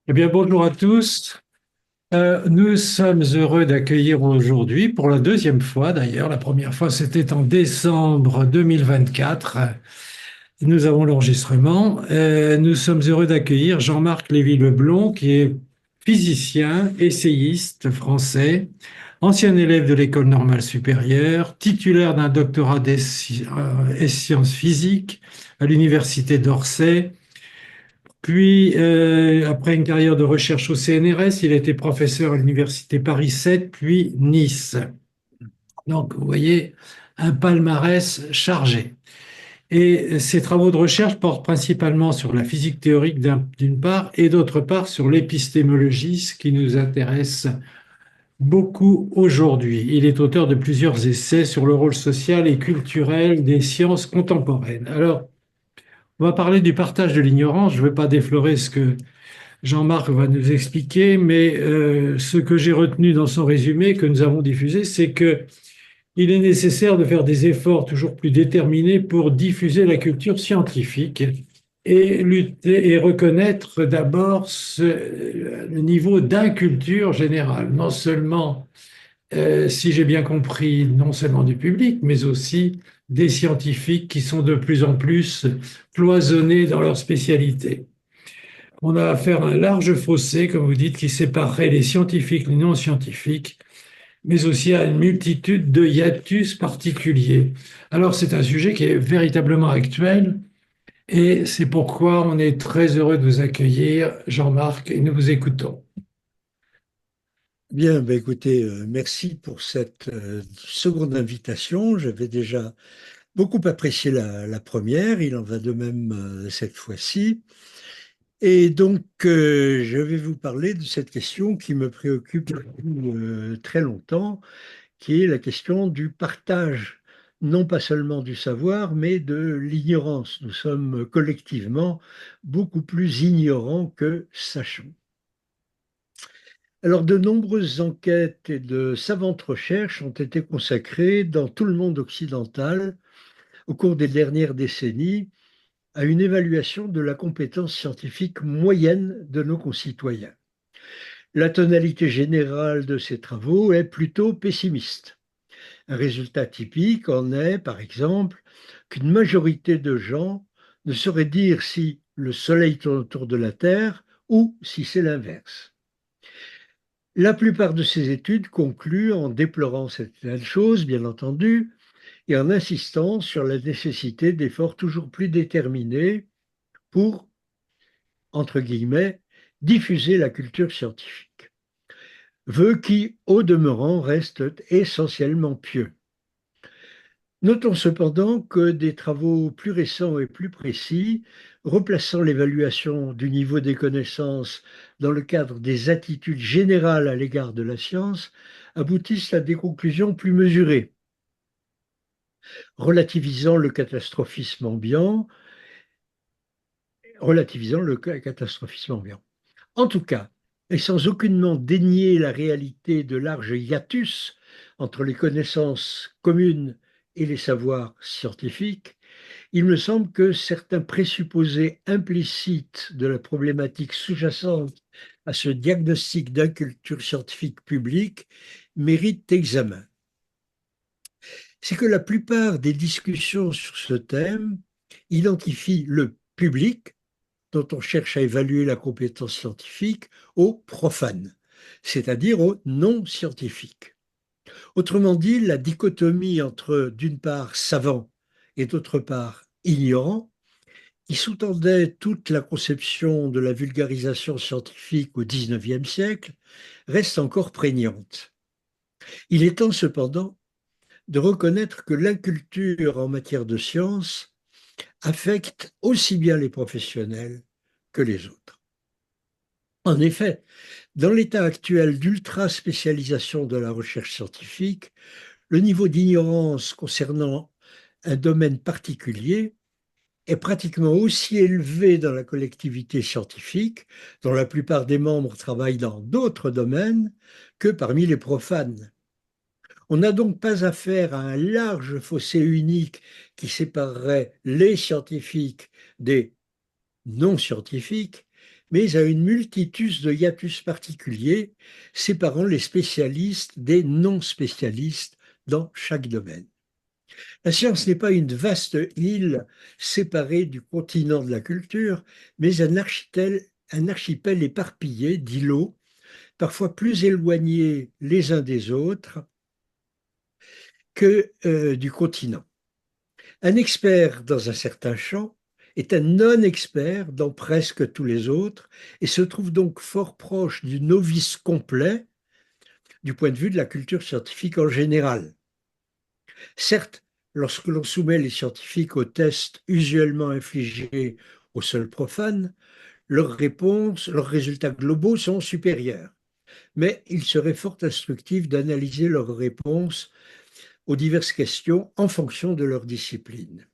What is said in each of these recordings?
Eh bien, bonjour à tous. Nous sommes heureux d'accueillir aujourd'hui, pour la deuxième fois d'ailleurs, la première fois c'était en décembre 2024, nous avons l'enregistrement. Nous sommes heureux d'accueillir Jean-Marc Lévy-Leblond, qui est physicien, essayiste français, ancien élève de l'École normale supérieure, titulaire d'un doctorat des sciences physiques à l'Université d'Orsay. Puis, après une carrière de recherche au CNRS, il a été professeur à l'université Paris 7, puis Nice. Donc, vous voyez, un palmarès chargé. Et ses travaux de recherche portent principalement sur la physique théorique d'une part, et d'autre part sur l'épistémologie, ce qui nous intéresse beaucoup aujourd'hui. Il est auteur de plusieurs essais sur le rôle social et culturel des sciences contemporaines. Alors, on va parler du partage de l'ignorance. Je ne vais pas déflorer ce que Jean-Marc va nous expliquer, mais ce que j'ai retenu dans son résumé que nous avons diffusé, c'est que il est nécessaire de faire des efforts toujours plus déterminés pour diffuser la culture scientifique et lutter et reconnaître d'abord le niveau d'inculture générale, non seulement, si j'ai bien compris, non seulement du public, mais aussi des scientifiques qui sont de plus en plus cloisonnés dans leur spécialité. On a affaire à un large fossé, comme vous dites, qui séparerait les scientifiques, les non-scientifiques, mais aussi à une multitude de hiatus particuliers. Alors c'est un sujet qui est véritablement actuel et c'est pourquoi on est très heureux de vous accueillir, Jean-Marc, et nous vous écoutons. Bien, ben écoutez, merci pour cette seconde invitation. J'avais déjà beaucoup apprécié la première, il en va de même cette fois-ci. Et donc, je vais vous parler de cette question qui me préoccupe depuis très longtemps, qui est la question du partage, non pas seulement du savoir, mais de l'ignorance. Nous sommes collectivement beaucoup plus ignorants que sachants. Alors, de nombreuses enquêtes et de savantes recherches ont été consacrées dans tout le monde occidental au cours des dernières décennies à une évaluation de la compétence scientifique moyenne de nos concitoyens. La tonalité générale de ces travaux est plutôt pessimiste. Un résultat typique en est, par exemple, qu'une majorité de gens ne saurait dire si le Soleil tourne autour de la Terre ou si c'est l'inverse. La plupart de ces études concluent en déplorant cette chose, bien entendu, et en insistant sur la nécessité d'efforts toujours plus déterminés pour, entre guillemets, diffuser la culture scientifique. Vœux qui, au demeurant, restent essentiellement pieux. Notons cependant que des travaux plus récents et plus précis, replaçant l'évaluation du niveau des connaissances dans le cadre des attitudes générales à l'égard de la science, aboutissent à des conclusions plus mesurées, relativisant le catastrophisme ambiant, relativisant le catastrophisme ambiant. En tout cas, et sans aucunement dénier la réalité de larges hiatus entre les connaissances communes et les savoirs scientifiques, il me semble que certains présupposés implicites de la problématique sous-jacente à ce diagnostic d'inculture scientifique publique méritent examen. C'est que la plupart des discussions sur ce thème identifient le public dont on cherche à évaluer la compétence scientifique aux profanes, c'est-à-dire aux non-scientifiques. Autrement dit, la dichotomie entre, d'une part, savant et d'autre part, ignorant, qui sous-tendait toute la conception de la vulgarisation scientifique au XIXe siècle, reste encore prégnante. Il est temps cependant de reconnaître que l'inculture en matière de science affecte aussi bien les professionnels que les autres. En effet, dans l'état actuel d'ultra-spécialisation de la recherche scientifique, le niveau d'ignorance concernant un domaine particulier est pratiquement aussi élevé dans la collectivité scientifique, dont la plupart des membres travaillent dans d'autres domaines, que parmi les profanes. On n'a donc pas affaire à un large fossé unique qui séparerait les scientifiques des non-scientifiques, mais à une multitude de hiatus particuliers, séparant les spécialistes des non-spécialistes dans chaque domaine. La science n'est pas une vaste île séparée du continent de la culture, mais un archipel éparpillé d'îlots, parfois plus éloignés les uns des autres que du continent. Un expert dans un certain champ est un non-expert dans presque tous les autres et se trouve donc fort proche du novice complet du point de vue de la culture scientifique en général. Certes, lorsque l'on soumet les scientifiques aux tests usuellement infligés aux seuls profanes, leurs résultats globaux sont supérieurs. Mais il serait fort instructif d'analyser leurs réponses aux diverses questions en fonction de leur discipline.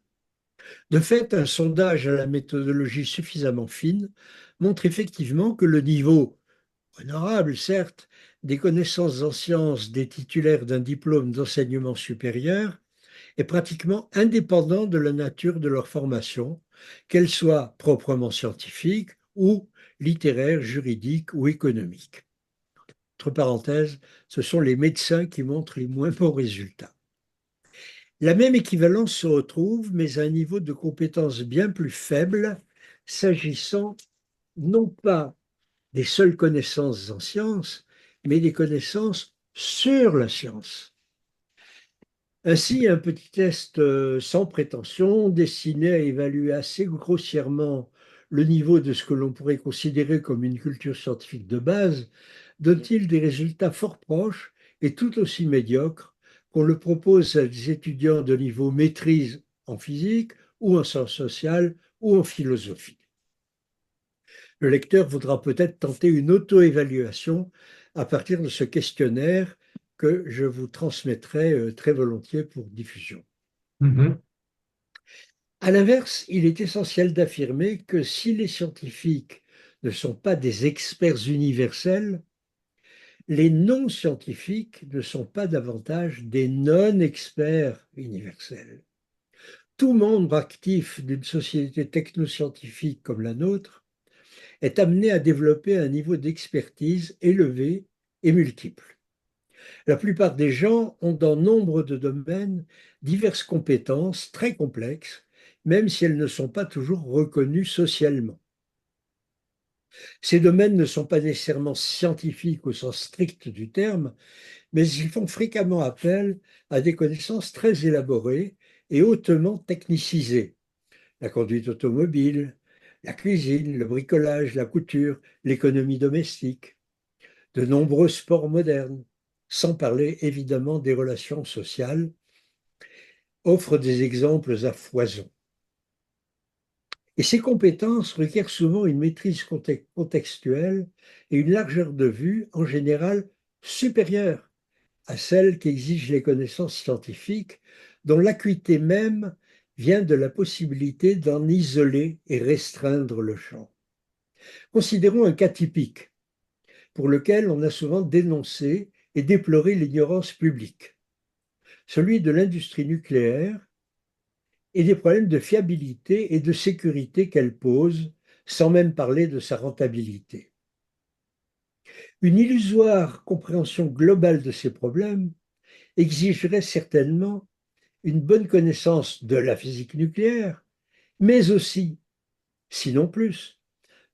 De fait, un sondage à la méthodologie suffisamment fine montre effectivement que le niveau, honorable certes, des connaissances en sciences des titulaires d'un diplôme d'enseignement supérieur est pratiquement indépendant de la nature de leur formation, qu'elle soit proprement scientifique ou littéraire, juridique ou économique. Entre parenthèses, ce sont les médecins qui montrent les moins bons résultats. La même équivalence se retrouve, mais à un niveau de compétence bien plus faible, s'agissant non pas des seules connaissances en sciences, mais des connaissances sur la science. Ainsi, un petit test sans prétention, destiné à évaluer assez grossièrement le niveau de ce que l'on pourrait considérer comme une culture scientifique de base, donne-t-il des résultats fort proches et tout aussi médiocres qu'on le propose à des étudiants de niveau maîtrise en physique ou en sciences sociales ou en philosophie. Le lecteur voudra peut-être tenter une auto-évaluation à partir de ce questionnaire que je vous transmettrai très volontiers pour diffusion. Mhm. À l'inverse, il est essentiel d'affirmer que si les scientifiques ne sont pas des experts universels, les non-scientifiques ne sont pas davantage des non-experts universels. Tout membre actif d'une société technoscientifique comme la nôtre est amené à développer un niveau d'expertise élevé et multiple. La plupart des gens ont dans nombre de domaines diverses compétences très complexes, même si elles ne sont pas toujours reconnues socialement. Ces domaines ne sont pas nécessairement scientifiques au sens strict du terme, mais ils font fréquemment appel à des connaissances très élaborées et hautement technicisées. La conduite automobile, la cuisine, le bricolage, la couture, l'économie domestique, de nombreux sports modernes, sans parler évidemment des relations sociales, offrent des exemples à foison. Et ces compétences requièrent souvent une maîtrise contextuelle et une largeur de vue en général supérieure à celle qu'exigent les connaissances scientifiques, dont l'acuité même vient de la possibilité d'en isoler et restreindre le champ. Considérons un cas typique pour lequel on a souvent dénoncé et déploré l'ignorance publique, celui de l'industrie nucléaire et des problèmes de fiabilité et de sécurité qu'elle pose, sans même parler de sa rentabilité. Une illusoire compréhension globale de ces problèmes exigerait certainement une bonne connaissance de la physique nucléaire, mais aussi, sinon plus,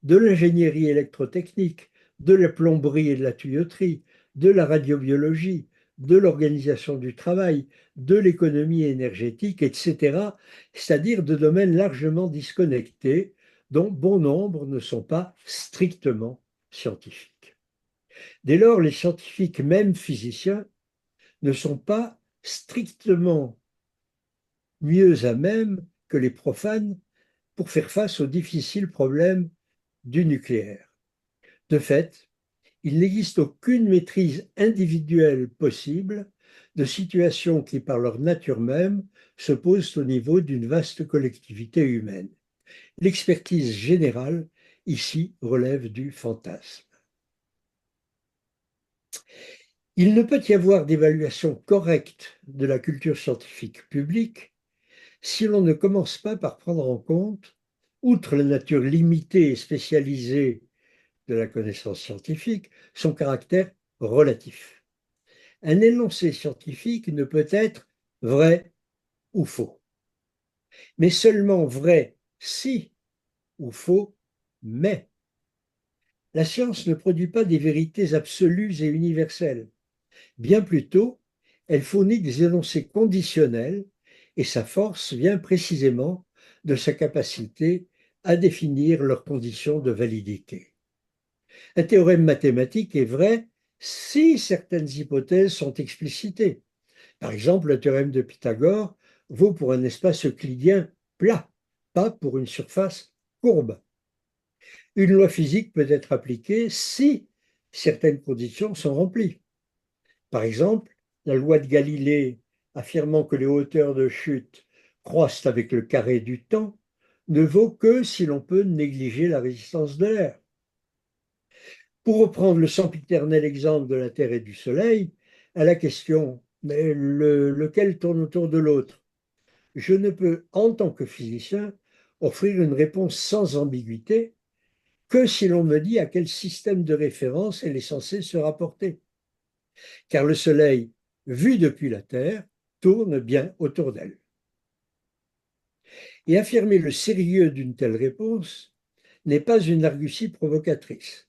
de l'ingénierie électrotechnique, de la plomberie et de la tuyauterie, de la radiobiologie, de l'organisation du travail, de l'économie énergétique, etc., c'est-à-dire de domaines largement disconnectés dont bon nombre ne sont pas strictement scientifiques. Dès lors, les scientifiques, même physiciens, ne sont pas strictement mieux à même que les profanes pour faire face aux difficiles problèmes du nucléaire. De fait, il n'existe aucune maîtrise individuelle possible de situations qui, par leur nature même, se posent au niveau d'une vaste collectivité humaine. L'expertise générale, ici, relève du fantasme. Il ne peut y avoir d'évaluation correcte de la culture scientifique publique si l'on ne commence pas par prendre en compte, outre la nature limitée et spécialisée de la connaissance scientifique son caractère relatif. Un énoncé scientifique ne peut être vrai ou faux, mais seulement vrai si ou faux mais. La science ne produit pas des vérités absolues et universelles. Bien plutôt, elle fournit des énoncés conditionnels et sa force vient précisément de sa capacité à définir leurs conditions de validité. Un théorème mathématique est vrai si certaines hypothèses sont explicitées. Par exemple, le théorème de Pythagore vaut pour un espace euclidien plat, pas pour une surface courbe. Une loi physique peut être appliquée si certaines conditions sont remplies. Par exemple, la loi de Galilée affirmant que les hauteurs de chute croissent avec le carré du temps ne vaut que si l'on peut négliger la résistance de l'air. Pour reprendre le sempiternel exemple de la Terre et du Soleil, à la question mais lequel tourne autour de l'autre, je ne peux, en tant que physicien, offrir une réponse sans ambiguïté que si l'on me dit à quel système de référence elle est censée se rapporter. Car le Soleil, vu depuis la Terre, tourne bien autour d'elle. Et affirmer le sérieux d'une telle réponse n'est pas une argutie provocatrice.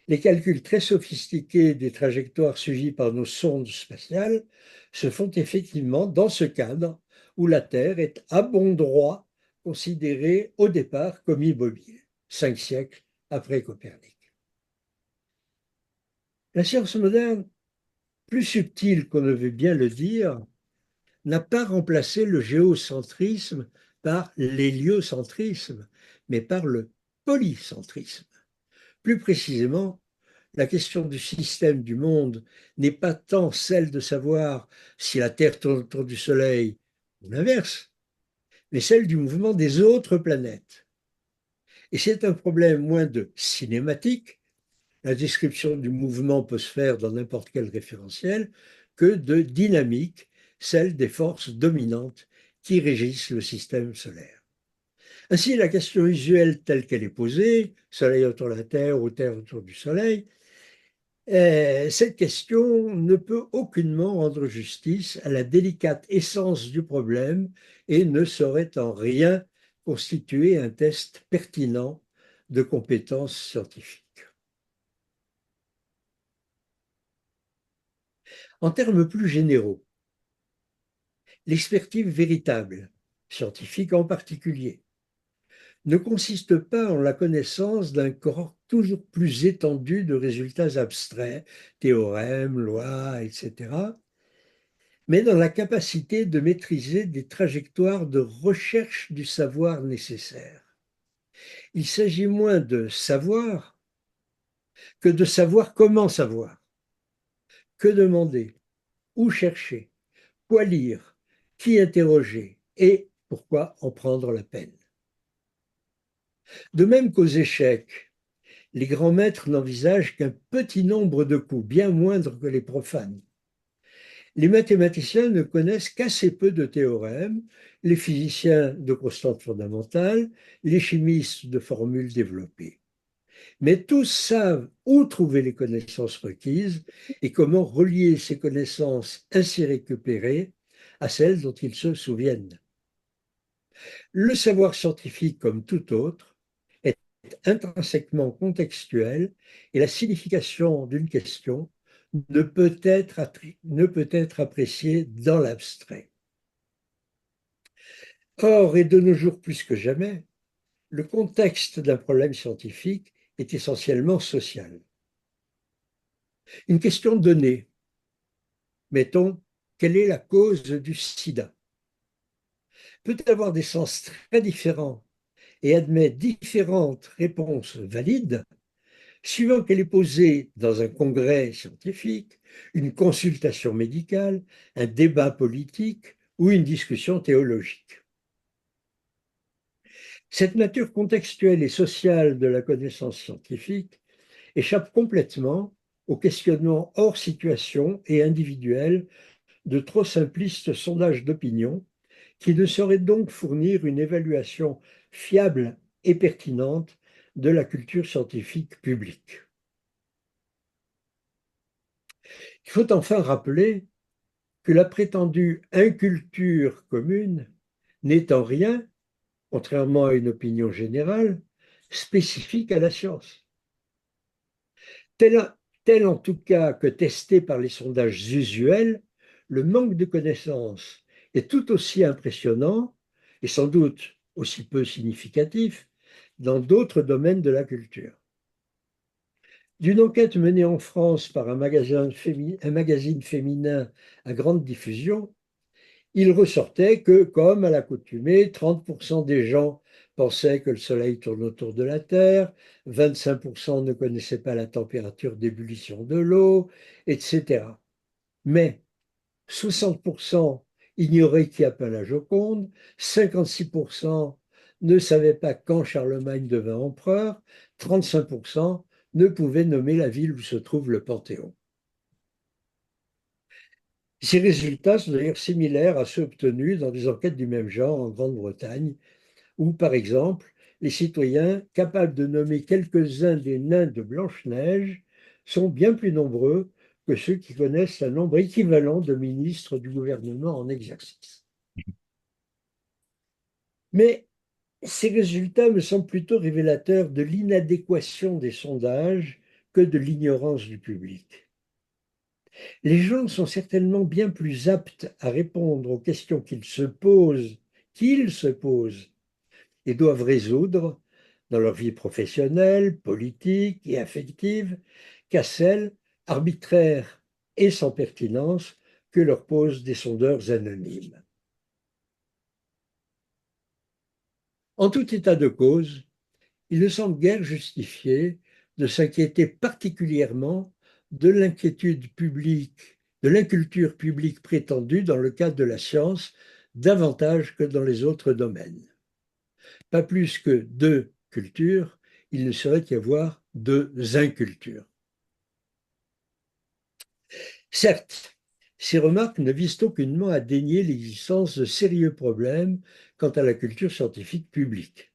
Les calculs très sophistiqués des trajectoires suivies par nos sondes spatiales se font effectivement dans ce cadre où la Terre est à bon droit considérée au départ comme immobile, 5 siècles après Copernic. La science moderne, plus subtile qu'on ne veut bien le dire, n'a pas remplacé le géocentrisme par l'héliocentrisme, mais par le polycentrisme. Plus précisément, la question du système du monde n'est pas tant celle de savoir si la Terre tourne autour du Soleil ou l'inverse, mais celle du mouvement des autres planètes. Et c'est un problème moins de cinématique, la description du mouvement peut se faire dans n'importe quel référentiel, que de dynamique, celle des forces dominantes qui régissent le système solaire. Ainsi, la question usuelle telle qu'elle est posée, Soleil autour de la Terre ou Terre autour du Soleil, cette question ne peut aucunement rendre justice à la délicate essence du problème et ne saurait en rien constituer un test pertinent de compétences scientifiques. En termes plus généraux, l'expertise véritable, scientifique en particulier, ne consiste pas en la connaissance d'un corps toujours plus étendu de résultats abstraits, théorèmes, lois, etc., mais dans la capacité de maîtriser des trajectoires de recherche du savoir nécessaire. Il s'agit moins de savoir que de savoir comment savoir, que demander, où chercher, quoi lire, qui interroger et pourquoi en prendre la peine. De même qu'aux échecs, les grands maîtres n'envisagent qu'un petit nombre de coups, bien moindres que les profanes. Les mathématiciens ne connaissent qu'assez peu de théorèmes, les physiciens de constantes fondamentales, les chimistes de formules développées. Mais tous savent où trouver les connaissances requises et comment relier ces connaissances ainsi récupérées à celles dont ils se souviennent. Le savoir scientifique, comme tout autre, est intrinsèquement contextuel et la signification d'une question ne peut être appréciée dans l'abstrait. Or, et de nos jours plus que jamais, le contexte d'un problème scientifique est essentiellement social. Une question donnée, mettons, quelle est la cause du sida, peut avoir des sens très différents et admet différentes réponses valides suivant qu'elle est posée dans un congrès scientifique, une consultation médicale, un débat politique ou une discussion théologique. Cette nature contextuelle et sociale de la connaissance scientifique échappe complètement au questionnement hors situation et individuel de trop simplistes sondages d'opinion qui ne sauraient donc fournir une évaluation fiable et pertinente de la culture scientifique publique. Il faut enfin rappeler que la prétendue inculture commune n'est en rien, contrairement à une opinion générale, spécifique à la science. Tel en tout cas que testé par les sondages usuels, le manque de connaissances est tout aussi impressionnant et sans doute aussi peu significatif dans d'autres domaines de la culture. D'une enquête menée en France par un magazine féminin à grande diffusion, il ressortait que, comme à l'accoutumée, 30% des gens pensaient que le Soleil tourne autour de la Terre, 25% ne connaissaient pas la température d'ébullition de l'eau, etc. Mais 60% ignoraient qui a peint la Joconde, 56% ne savaient pas quand Charlemagne devint empereur, 35% ne pouvaient nommer la ville où se trouve le Panthéon. Ces résultats sont d'ailleurs similaires à ceux obtenus dans des enquêtes du même genre en Grande-Bretagne, où, par exemple, les citoyens capables de nommer quelques-uns des nains de Blanche-Neige sont bien plus nombreux que ceux qui connaissent un nombre équivalent de ministres du gouvernement en exercice. Mais ces résultats me semblent plutôt révélateurs de l'inadéquation des sondages que de l'ignorance du public. Les gens sont certainement bien plus aptes à répondre aux questions qu'ils se posent et doivent résoudre dans leur vie professionnelle, politique et affective, qu'à celles arbitraires et sans pertinence que leur posent des sondeurs anonymes. En tout état de cause, il ne semble guère justifié de s'inquiéter particulièrement de l'inquiétude publique, de l'inculture publique prétendue dans le cadre de la science, davantage que dans les autres domaines. Pas plus que deux cultures, il ne saurait y avoir deux incultures. Certes, ces remarques ne visent aucunement à dénier l'existence de sérieux problèmes quant à la culture scientifique publique,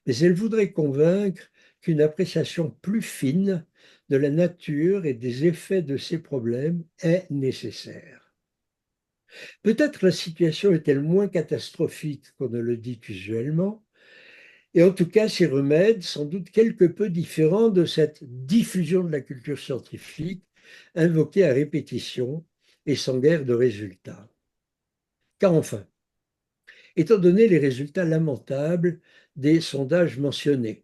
mais elles voudraient convaincre qu'une appréciation plus fine de la nature et des effets de ces problèmes est nécessaire. Peut-être la situation est-elle moins catastrophique qu'on ne le dit usuellement, et en tout cas, ces remèdes, sans doute quelque peu différents de cette diffusion de la culture scientifique, invoquée à répétition et sans guère de résultats. Car enfin, étant donné les résultats lamentables des sondages mentionnés,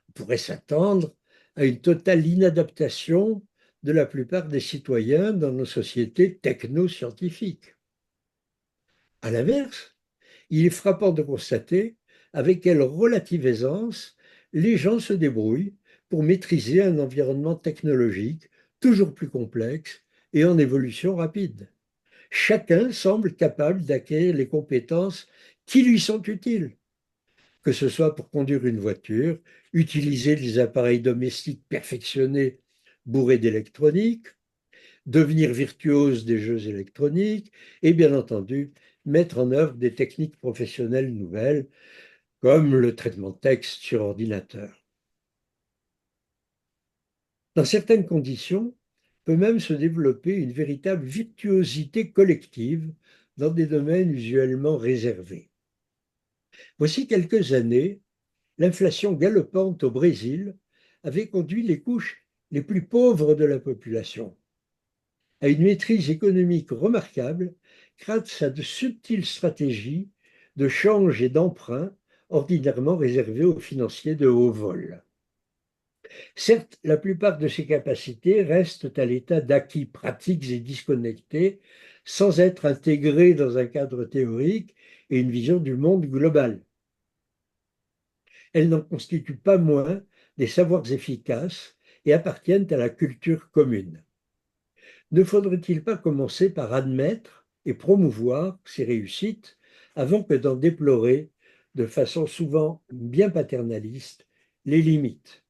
on pourrait s'attendre à une totale inadaptation de la plupart des citoyens dans nos sociétés techno-scientifiques. À l'inverse, il est frappant de constater avec quelle relative aisance les gens se débrouillent pour maîtriser un environnement technologique toujours plus complexe et en évolution rapide. Chacun semble capable d'acquérir les compétences qui lui sont utiles, que ce soit pour conduire une voiture, utiliser des appareils domestiques perfectionnés bourrés d'électronique, devenir virtuose des jeux électroniques et bien entendu mettre en œuvre des techniques professionnelles nouvelles comme le traitement de texte sur ordinateur. Dans certaines conditions, peut même se développer une véritable virtuosité collective dans des domaines usuellement réservés. Voici quelques années, l'inflation galopante au Brésil avait conduit les couches les plus pauvres de la population à une maîtrise économique remarquable grâce à de subtiles stratégies de change et d'emprunt ordinairement réservées aux financiers de haut vol. Certes, la plupart de ces capacités restent à l'état d'acquis pratiques et disconnectés, sans être intégrées dans un cadre théorique et une vision du monde global. Elles n'en constituent pas moins des savoirs efficaces et appartiennent à la culture commune. Ne faudrait-il pas commencer par admettre et promouvoir ces réussites avant que d'en déplorer, de façon souvent bien paternaliste, les limites?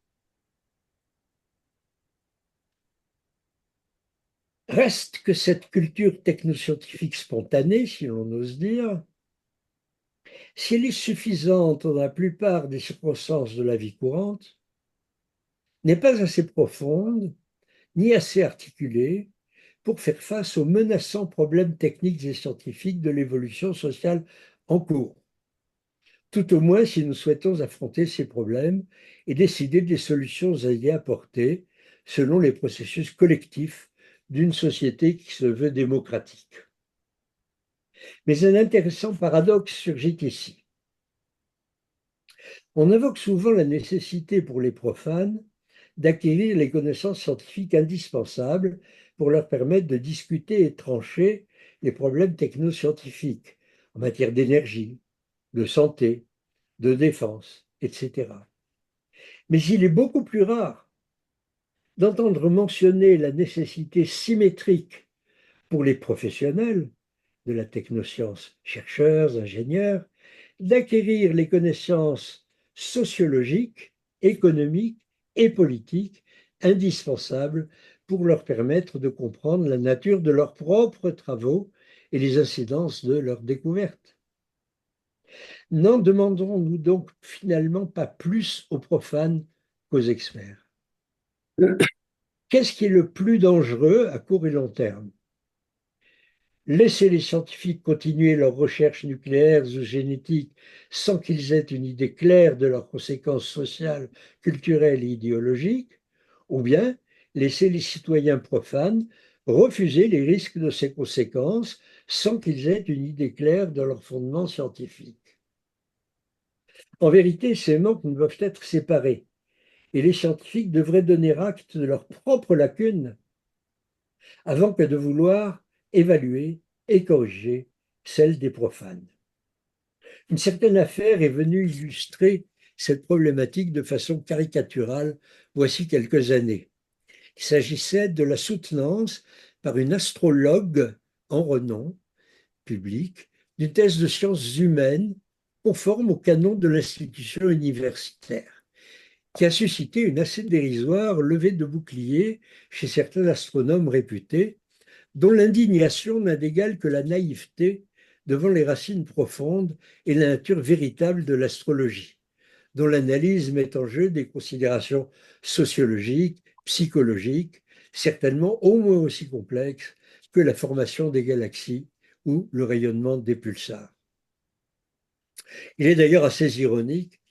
Reste que cette culture technoscientifique spontanée, si l'on ose dire, Si elle est suffisante dans la plupart des circonstances de la vie courante, n'est pas assez profonde ni assez articulée pour faire face aux menaçants problèmes techniques et scientifiques de l'évolution sociale en cours. Tout au moins si nous souhaitons affronter ces problèmes et décider des solutions à y apporter selon les processus collectifs d'une société qui se veut démocratique. Mais un intéressant paradoxe surgit ici. On invoque souvent la nécessité pour les profanes d'acquérir les connaissances scientifiques indispensables pour leur permettre de discuter et trancher les problèmes technoscientifiques en matière d'énergie, de santé, de défense, etc. Mais il est beaucoup plus rare d'entendre mentionner la nécessité symétrique pour les professionnels de la technoscience, chercheurs, ingénieurs, d'acquérir les connaissances sociologiques, économiques et politiques indispensables pour leur permettre de comprendre la nature de leurs propres travaux et les incidences de leurs découvertes. N'en demandons-nous donc finalement pas plus aux profanes qu'aux experts? Qu'est-ce qui est le plus dangereux à court et long terme? Laisser les scientifiques continuer leurs recherches nucléaires ou génétiques sans qu'ils aient une idée claire de leurs conséquences sociales, culturelles et idéologiques, ou bien laisser les citoyens profanes refuser les risques de ces conséquences sans qu'ils aient une idée claire de leurs fondements scientifiques. En vérité, ces manques ne doivent être séparés et les scientifiques devraient donner acte de leurs propres lacunes avant que de vouloir évaluer et corriger celles des profanes. Une certaine affaire est venue illustrer cette problématique de façon caricaturale voici quelques années. Il s'agissait de la soutenance par une astrologue en renom public d'une thèse de sciences humaines conforme au canon de l'institution universitaire, qui a suscité une assez dérisoire levée de boucliers chez certains astronomes réputés, dont l'indignation n'a d'égal que la naïveté devant les racines profondes et la nature véritable de l'astrologie, dont l'analyse met en jeu des considérations sociologiques, psychologiques, certainement au moins aussi complexes que la formation des galaxies ou le rayonnement des pulsars. Il est d'ailleurs assez ironique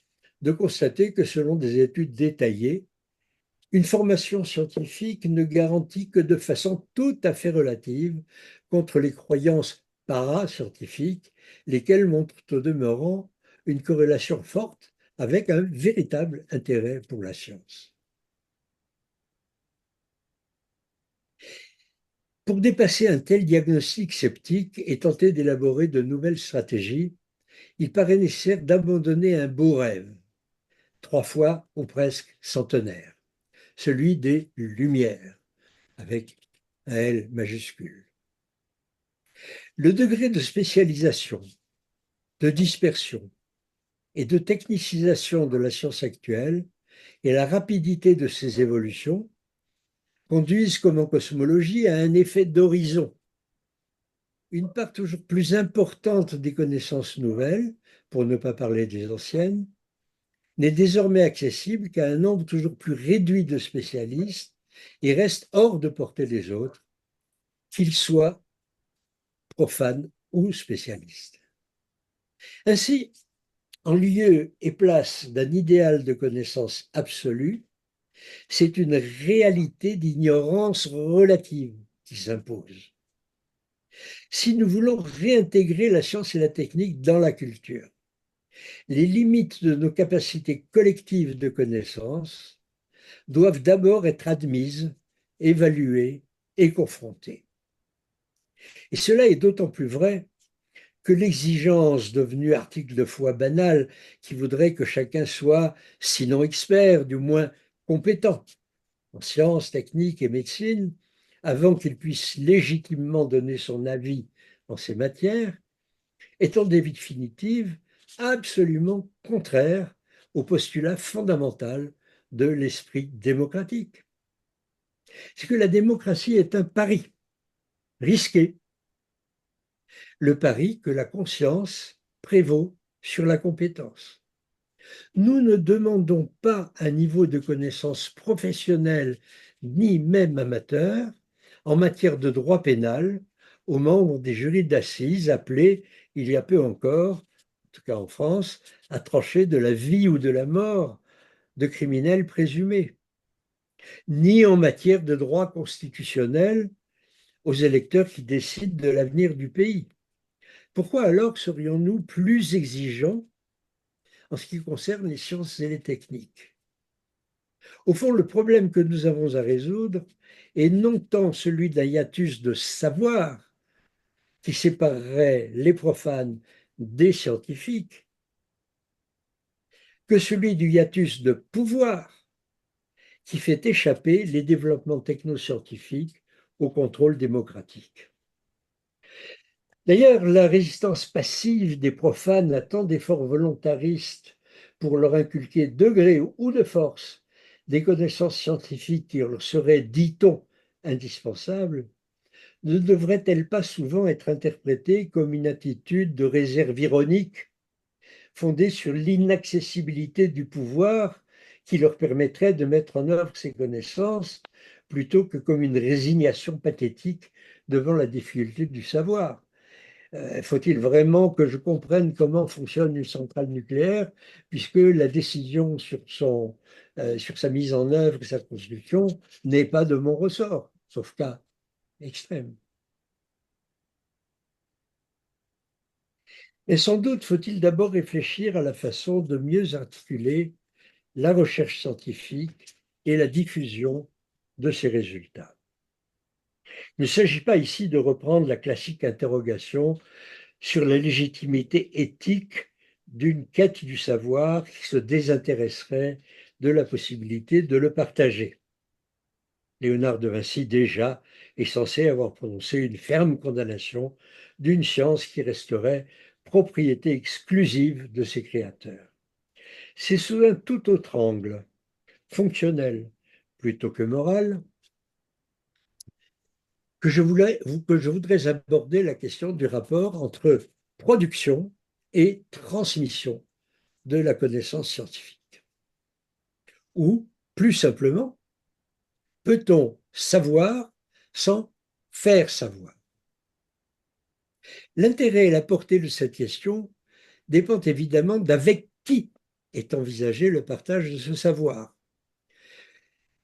de constater que selon des études détaillées, une formation scientifique ne garantit que de façon tout à fait relative contre les croyances parascientifiques, lesquelles montrent au demeurant une corrélation forte avec un véritable intérêt pour la science. Pour dépasser un tel diagnostic sceptique et tenter d'élaborer de nouvelles stratégies, il paraît nécessaire d'abandonner un beau rêve, 3 fois ou presque centenaire, celui des Lumières, avec un L majuscule. Le degré de spécialisation, de dispersion et de technicisation de la science actuelle et la rapidité de ses évolutions conduisent, comme en cosmologie, à un effet d'horizon. Une part toujours plus importante des connaissances nouvelles, pour ne pas parler des anciennes, n'est désormais accessible qu'à un nombre toujours plus réduit de spécialistes et reste hors de portée des autres, qu'ils soient profanes ou spécialistes. Ainsi, en lieu et place d'un idéal de connaissance absolue, c'est une réalité d'ignorance relative qui s'impose. Si nous voulons réintégrer la science et la technique dans la culture, les limites de nos capacités collectives de connaissance doivent d'abord être admises, évaluées et confrontées. Et cela est d'autant plus vrai que l'exigence devenue article de foi banal qui voudrait que chacun soit, sinon expert, du moins compétent en sciences, techniques et médecine, avant qu'il puisse légitimement donner son avis en ces matières, est en définitive absolument contraire au postulat fondamental de l'esprit démocratique. C'est que la démocratie est un pari risqué, le pari que la conscience prévaut sur la compétence. Nous ne demandons pas un niveau de connaissance professionnelle ni même amateur en matière de droit pénal aux membres des jurys d'assises appelés, il y a peu encore, en tout cas en France, à trancher de la vie ou de la mort de criminels présumés, ni en matière de droit constitutionnel aux électeurs qui décident de l'avenir du pays. Pourquoi alors serions-nous plus exigeants en ce qui concerne les sciences et les techniques? Au fond, le problème que nous avons à résoudre est non tant celui d'un hiatus de savoir qui séparerait les profanes des scientifiques, que celui du hiatus de pouvoir qui fait échapper les développements technoscientifiques au contrôle démocratique. D'ailleurs, la résistance passive des profanes à tant d'efforts volontaristes pour leur inculquer de gré ou de force des connaissances scientifiques qui leur seraient, dit-on, indispensables, ne devrait-elle pas souvent être interprétée comme une attitude de réserve ironique fondée sur l'inaccessibilité du pouvoir qui leur permettrait de mettre en œuvre ces connaissances plutôt que comme une résignation pathétique devant la difficulté du savoir? Faut-il vraiment que je comprenne comment fonctionne une centrale nucléaire, puisque la décision sur sa mise en œuvre et sa construction n'est pas de mon ressort, sauf cas extrême. Et sans doute faut-il d'abord réfléchir à la façon de mieux articuler la recherche scientifique et la diffusion de ses résultats. Il ne s'agit pas ici de reprendre la classique interrogation sur la légitimité éthique d'une quête du savoir qui se désintéresserait de la possibilité de le partager. Léonard de Vinci, déjà, est censé avoir prononcé une ferme condamnation d'une science qui resterait propriété exclusive de ses créateurs. C'est sous un tout autre angle, fonctionnel plutôt que moral, que je voudrais aborder la question du rapport entre production et transmission de la connaissance scientifique. Ou, plus simplement, peut-on savoir sans faire savoir? L'intérêt et la portée de cette question dépendent évidemment d'avec qui est envisagé le partage de ce savoir.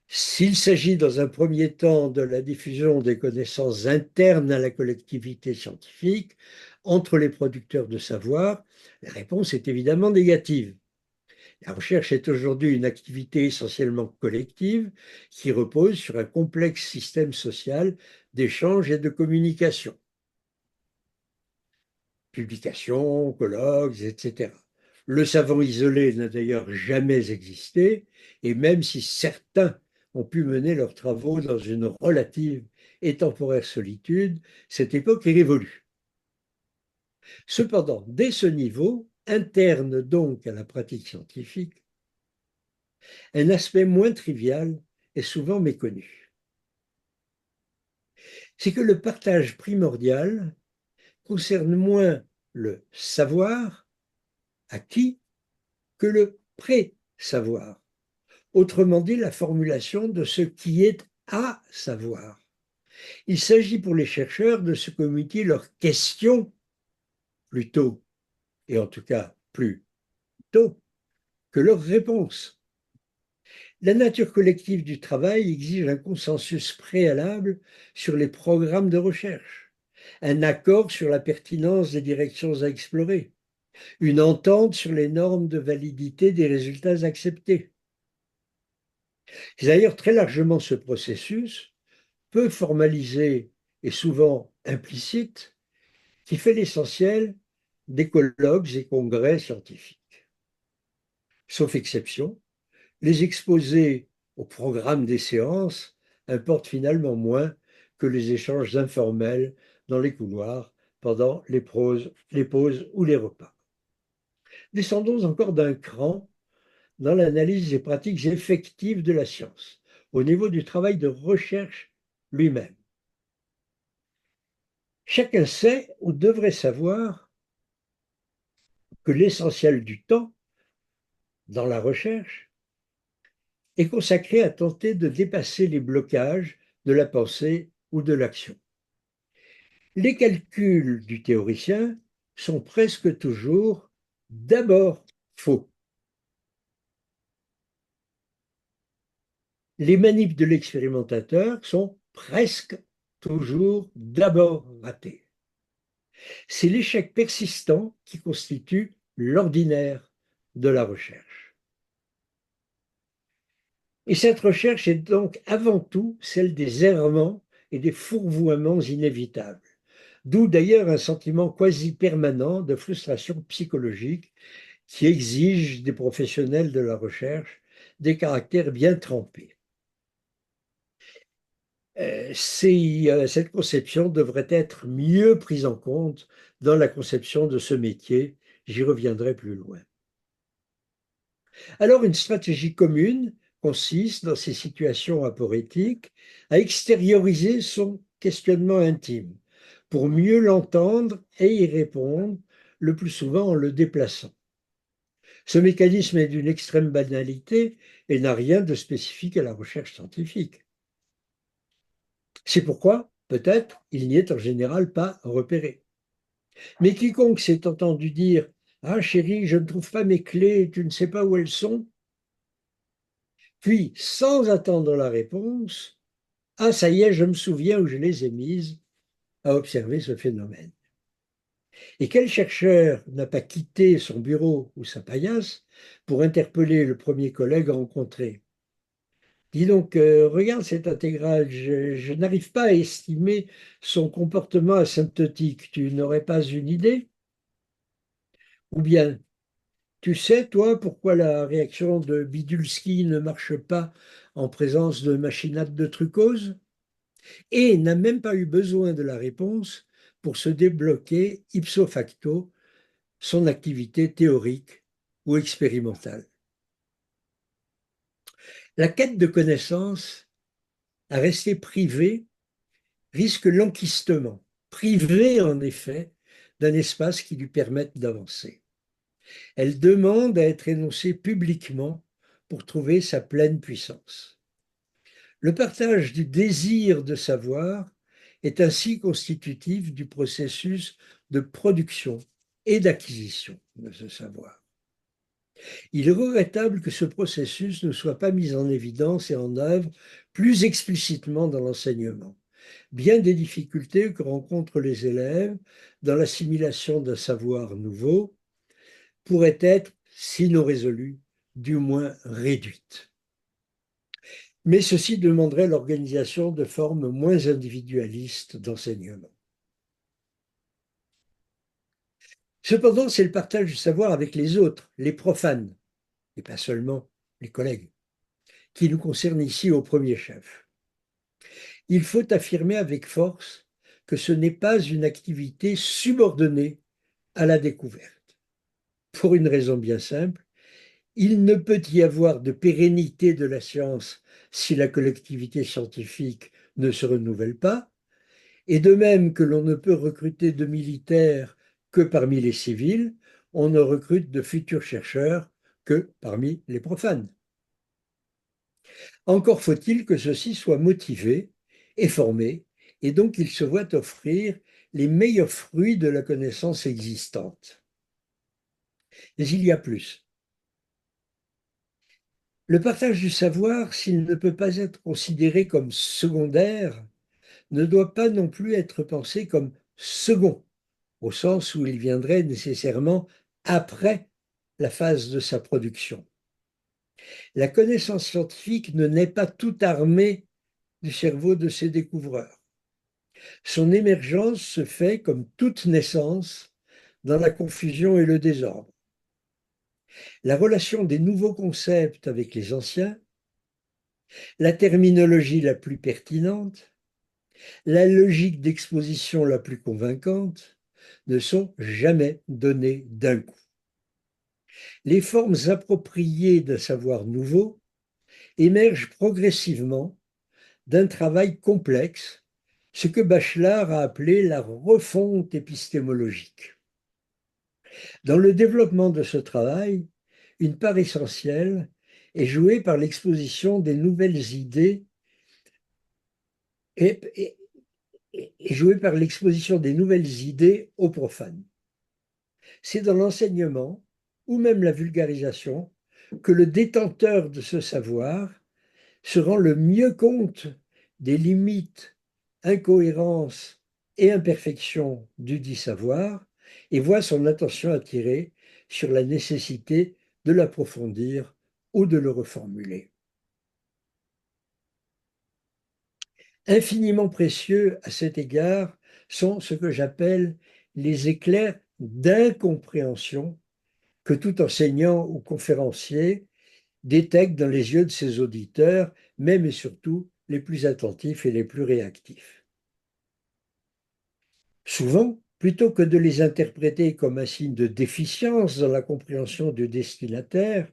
S'il s'agit dans un premier temps de la diffusion des connaissances internes à la collectivité scientifique, entre les producteurs de savoir, la réponse est évidemment négative. La recherche est aujourd'hui une activité essentiellement collective qui repose sur un complexe système social d'échange et de communication. Publications, colloques, etc. Le savant isolé n'a d'ailleurs jamais existé, et même si certains ont pu mener leurs travaux dans une relative et temporaire solitude, cette époque est révolue. Cependant, dès ce niveau, interne donc à la pratique scientifique, un aspect moins trivial est souvent méconnu. C'est que le partage primordial concerne moins le savoir acquis que le pré-savoir. Autrement dit, la formulation de ce qui est à savoir. Il s'agit pour les chercheurs de se communiquer leurs questions plus tôt, et en tout cas plus tôt, que leurs réponses. La nature collective du travail exige un consensus préalable sur les programmes de recherche, un accord sur la pertinence des directions à explorer, une entente sur les normes de validité des résultats acceptés. C'est d'ailleurs très largement ce processus, peu formalisé et souvent implicite, qui fait l'essentiel des colloques et congrès scientifiques. Sauf exception, les exposés au programme des séances importent finalement moins que les échanges informels dans les couloirs pendant les pauses ou les repas. Descendons encore d'un cran dans l'analyse des pratiques effectives de la science, au niveau du travail de recherche lui-même. Chacun sait ou devrait savoir que l'essentiel du temps dans la recherche est consacré à tenter de dépasser les blocages de la pensée ou de l'action. Les calculs du théoricien sont presque toujours d'abord faux. Les manips de l'expérimentateur sont presque toujours d'abord ratés. C'est l'échec persistant qui constitue l'ordinaire de la recherche. Et cette recherche est donc avant tout celle des errements et des fourvoiements inévitables, d'où d'ailleurs un sentiment quasi permanent de frustration psychologique qui exige des professionnels de la recherche des caractères bien trempés. Cette conception devrait être mieux prise en compte dans la conception de ce métier. J'y reviendrai plus loin. Alors, une stratégie commune consiste, dans ces situations aporétiques, à extérioriser son questionnement intime pour mieux l'entendre et y répondre, le plus souvent en le déplaçant. Ce mécanisme est d'une extrême banalité et n'a rien de spécifique à la recherche scientifique. C'est pourquoi, peut-être, il n'y est en général pas repéré. Mais quiconque s'est entendu dire « Ah chérie, je ne trouve pas mes clés, tu ne sais pas où elles sont », puis, sans attendre la réponse, « Ah ça y est, je me souviens où je les ai mises », a observé ce phénomène. Et quel chercheur n'a pas quitté son bureau ou sa paillasse pour interpeller le premier collègue rencontré? Dis donc, regarde cette intégrale, je n'arrive pas à estimer son comportement asymptotique. Tu n'aurais pas une idée? Ou bien, tu sais, toi, pourquoi la réaction de Bidulski ne marche pas en présence de machinate de trucose? Et n'a même pas eu besoin de la réponse pour se débloquer ipso facto son activité théorique ou expérimentale. La quête de connaissances à rester privée risque l'enquistement, privé en effet d'un espace qui lui permette d'avancer. Elle demande à être énoncée publiquement pour trouver sa pleine puissance. Le partage du désir de savoir est ainsi constitutif du processus de production et d'acquisition de ce savoir. Il est regrettable que ce processus ne soit pas mis en évidence et en œuvre plus explicitement dans l'enseignement. Bien des difficultés que rencontrent les élèves dans l'assimilation d'un savoir nouveau pourraient être, sinon résolues, du moins réduites. Mais ceci demanderait l'organisation de formes moins individualistes d'enseignement. Cependant, c'est le partage du savoir avec les autres, les profanes, et pas seulement les collègues, qui nous concerne ici au premier chef. Il faut affirmer avec force que ce n'est pas une activité subordonnée à la découverte. Pour une raison bien simple, il ne peut y avoir de pérennité de la science si la collectivité scientifique ne se renouvelle pas, et de même que l'on ne peut recruter de militaires que parmi les civils, on ne recrute de futurs chercheurs que parmi les profanes. Encore faut-il que ceux-ci soient motivés et formés, et donc qu'ils se voient offrir les meilleurs fruits de la connaissance existante. Mais il y a plus. Le partage du savoir, s'il ne peut pas être considéré comme secondaire, ne doit pas non plus être pensé comme second, au sens où il viendrait nécessairement après la phase de sa production. La connaissance scientifique ne naît pas tout armée du cerveau de ses découvreurs. Son émergence se fait, comme toute naissance, dans la confusion et le désordre. La relation des nouveaux concepts avec les anciens, la terminologie la plus pertinente, la logique d'exposition la plus convaincante ne sont jamais données d'un coup. Les formes appropriées d'un savoir nouveau émergent progressivement d'un travail complexe, ce que Bachelard a appelé la refonte épistémologique. Dans le développement de ce travail, une part essentielle est jouée par l'exposition des nouvelles idées et, et- est jouée par l'exposition des nouvelles idées aux profanes. C'est dans l'enseignement, ou même la vulgarisation, que le détenteur de ce savoir se rend le mieux compte des limites, incohérences et imperfections du dit savoir et voit son attention attirée sur la nécessité de l'approfondir ou de le reformuler. Infiniment précieux à cet égard sont ce que j'appelle les éclairs d'incompréhension que tout enseignant ou conférencier détecte dans les yeux de ses auditeurs, même et surtout les plus attentifs et les plus réactifs. Souvent, plutôt que de les interpréter comme un signe de déficience dans la compréhension du destinataire,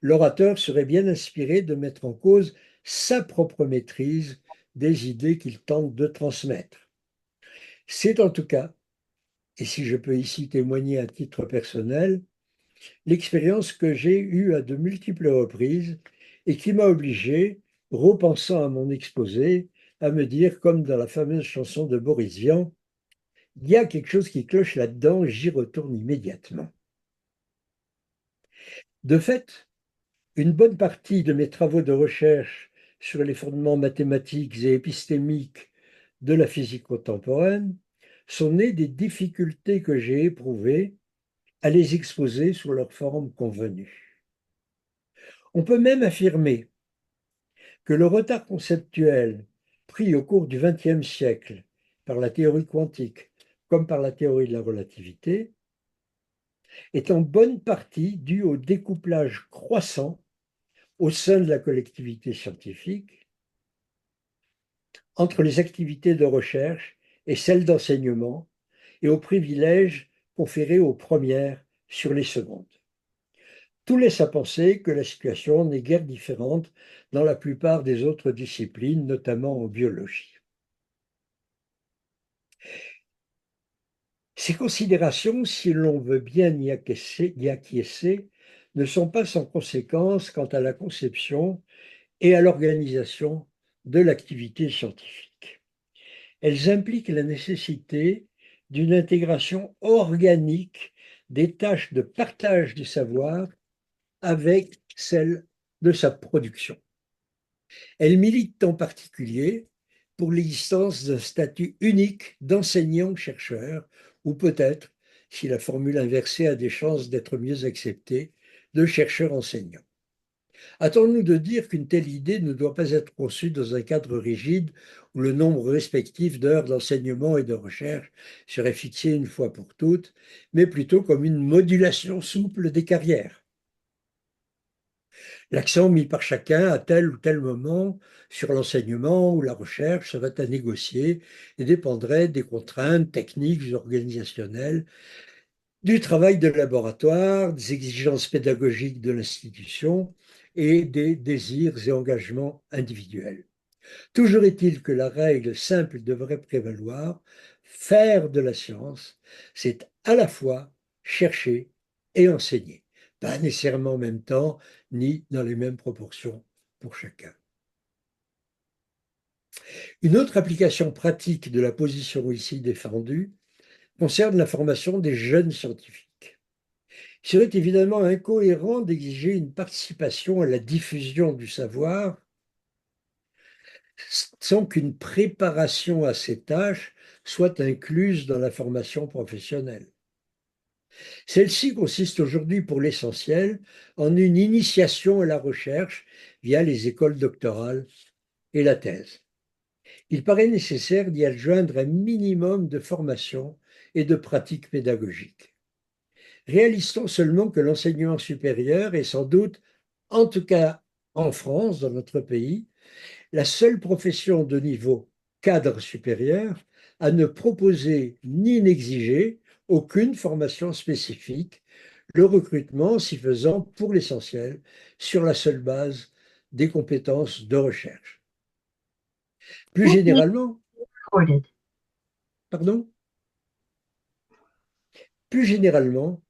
l'orateur serait bien inspiré de mettre en cause sa propre maîtrise des idées qu'il tente de transmettre. C'est en tout cas, et si je peux ici témoigner à titre personnel, l'expérience que j'ai eue à de multiples reprises et qui m'a obligé, repensant à mon exposé, à me dire, comme dans la fameuse chanson de Boris Vian, il y a quelque chose qui cloche là-dedans, j'y retourne immédiatement. De fait, une bonne partie de mes travaux de recherche sur les fondements mathématiques et épistémiques de la physique contemporaine sont nés des difficultés que j'ai éprouvées à les exposer sous leur forme convenue. On peut même affirmer que le retard conceptuel pris au cours du XXe siècle par la théorie quantique comme par la théorie de la relativité est en bonne partie dû au découplage croissant au sein de la collectivité scientifique entre les activités de recherche et celles d'enseignement et aux privilèges conférés aux premières sur les secondes. Tout laisse à penser que la situation n'est guère différente dans la plupart des autres disciplines, notamment en biologie. Ces considérations, si l'on veut bien y acquiescer, ne sont pas sans conséquence quant à la conception et à l'organisation de l'activité scientifique. Elles impliquent la nécessité d'une intégration organique des tâches de partage du savoir avec celles de sa production. Elles militent en particulier pour l'existence d'un statut unique d'enseignant-chercheur, ou peut-être, si la formule inversée a des chances d'être mieux acceptée, de chercheur-enseignant. Hâtons-nous de dire qu'une telle idée ne doit pas être conçue dans un cadre rigide où le nombre respectif d'heures d'enseignement et de recherche serait fixé une fois pour toutes, mais plutôt comme une modulation souple des carrières. L'accent mis par chacun à tel ou tel moment sur l'enseignement ou la recherche serait à négocier et dépendrait des contraintes techniques et organisationnelles, du travail de laboratoire, des exigences pédagogiques de l'institution et des désirs et engagements individuels. Toujours est-il que la règle simple devrait prévaloir, faire de la science, c'est à la fois chercher et enseigner, pas nécessairement en même temps, ni dans les mêmes proportions pour chacun. Une autre application pratique de la position ici défendue concerne la formation des jeunes scientifiques. Il serait évidemment incohérent d'exiger une participation à la diffusion du savoir sans qu'une préparation à ces tâches soit incluse dans la formation professionnelle. Celle-ci consiste aujourd'hui pour l'essentiel en une initiation à la recherche via les écoles doctorales et la thèse. Il paraît nécessaire d'y adjoindre un minimum de formation et de pratique pédagogique. Réalisons seulement que l'enseignement supérieur est sans doute, en tout cas en France, dans notre pays, la seule profession de niveau cadre supérieur à ne proposer ni n'exiger aucune formation spécifique, le recrutement s'y faisant pour l'essentiel sur la seule base des compétences de recherche. Plus Call being généralement, recorded. pardon, Plus généralement,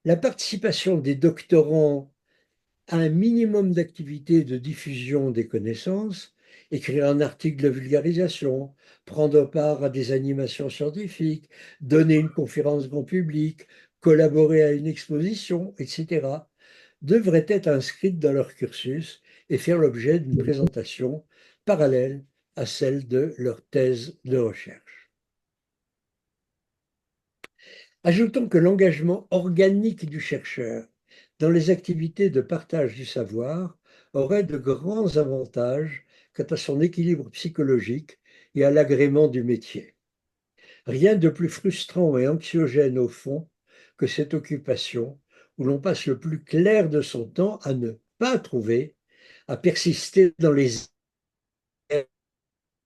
la participation des doctorants à un minimum d'activités de diffusion des connaissances, écrire un article de vulgarisation, prendre part à des animations scientifiques, donner une conférence grand public, collaborer à une exposition, etc., devraient être inscrites dans leur cursus et faire l'objet d'une présentation parallèle à celle de leur thèse de recherche. Ajoutons que l'engagement organique du chercheur dans les activités de partage du savoir aurait de grands avantages quant à son équilibre psychologique et à l'agrément du métier. Rien de plus frustrant et anxiogène au fond que cette occupation où l'on passe le plus clair de son temps à ne pas trouver, à persister dans les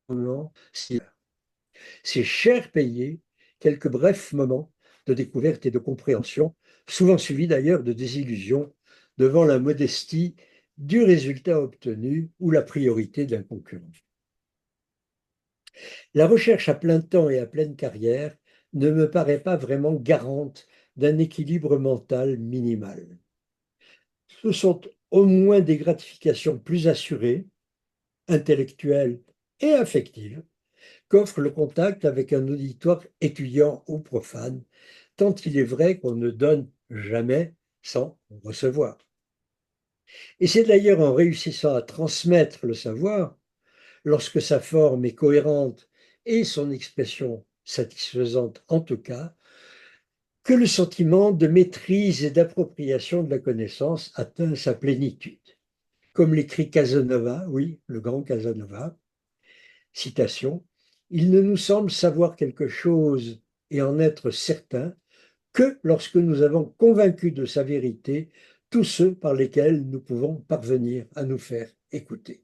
errements. C'est cher payé quelques brefs moments de découverte et de compréhension, souvent suivis d'ailleurs de désillusions devant la modestie du résultat obtenu ou la priorité d'un concurrent. La recherche à plein temps et à pleine carrière ne me paraît pas vraiment garante d'un équilibre mental minimal. Ce sont au moins des gratifications plus assurées, intellectuelles et affectives, qu'offre le contact avec un auditoire étudiant ou profane, tant il est vrai qu'on ne donne jamais sans recevoir. Et c'est d'ailleurs en réussissant à transmettre le savoir, lorsque sa forme est cohérente et son expression satisfaisante en tout cas, que le sentiment de maîtrise et d'appropriation de la connaissance atteint sa plénitude. Comme l'écrit Casanova, oui, le grand Casanova, citation, il ne nous semble savoir quelque chose et en être certain que lorsque nous avons convaincu de sa vérité tous ceux par lesquels nous pouvons parvenir à nous faire écouter.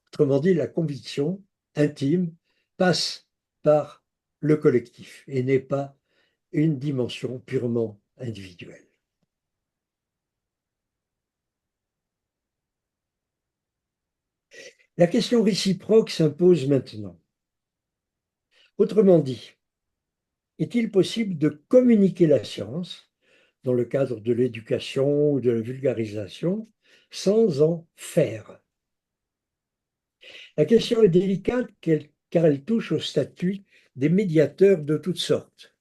Autrement dit, la conviction intime passe par le collectif et n'est pas une dimension purement individuelle. La question réciproque s'impose maintenant. Autrement dit, est-il possible de communiquer la science dans le cadre de l'éducation ou de la vulgarisation sans en faire? La question est délicate car elle touche au statut des médiateurs de toutes sortes,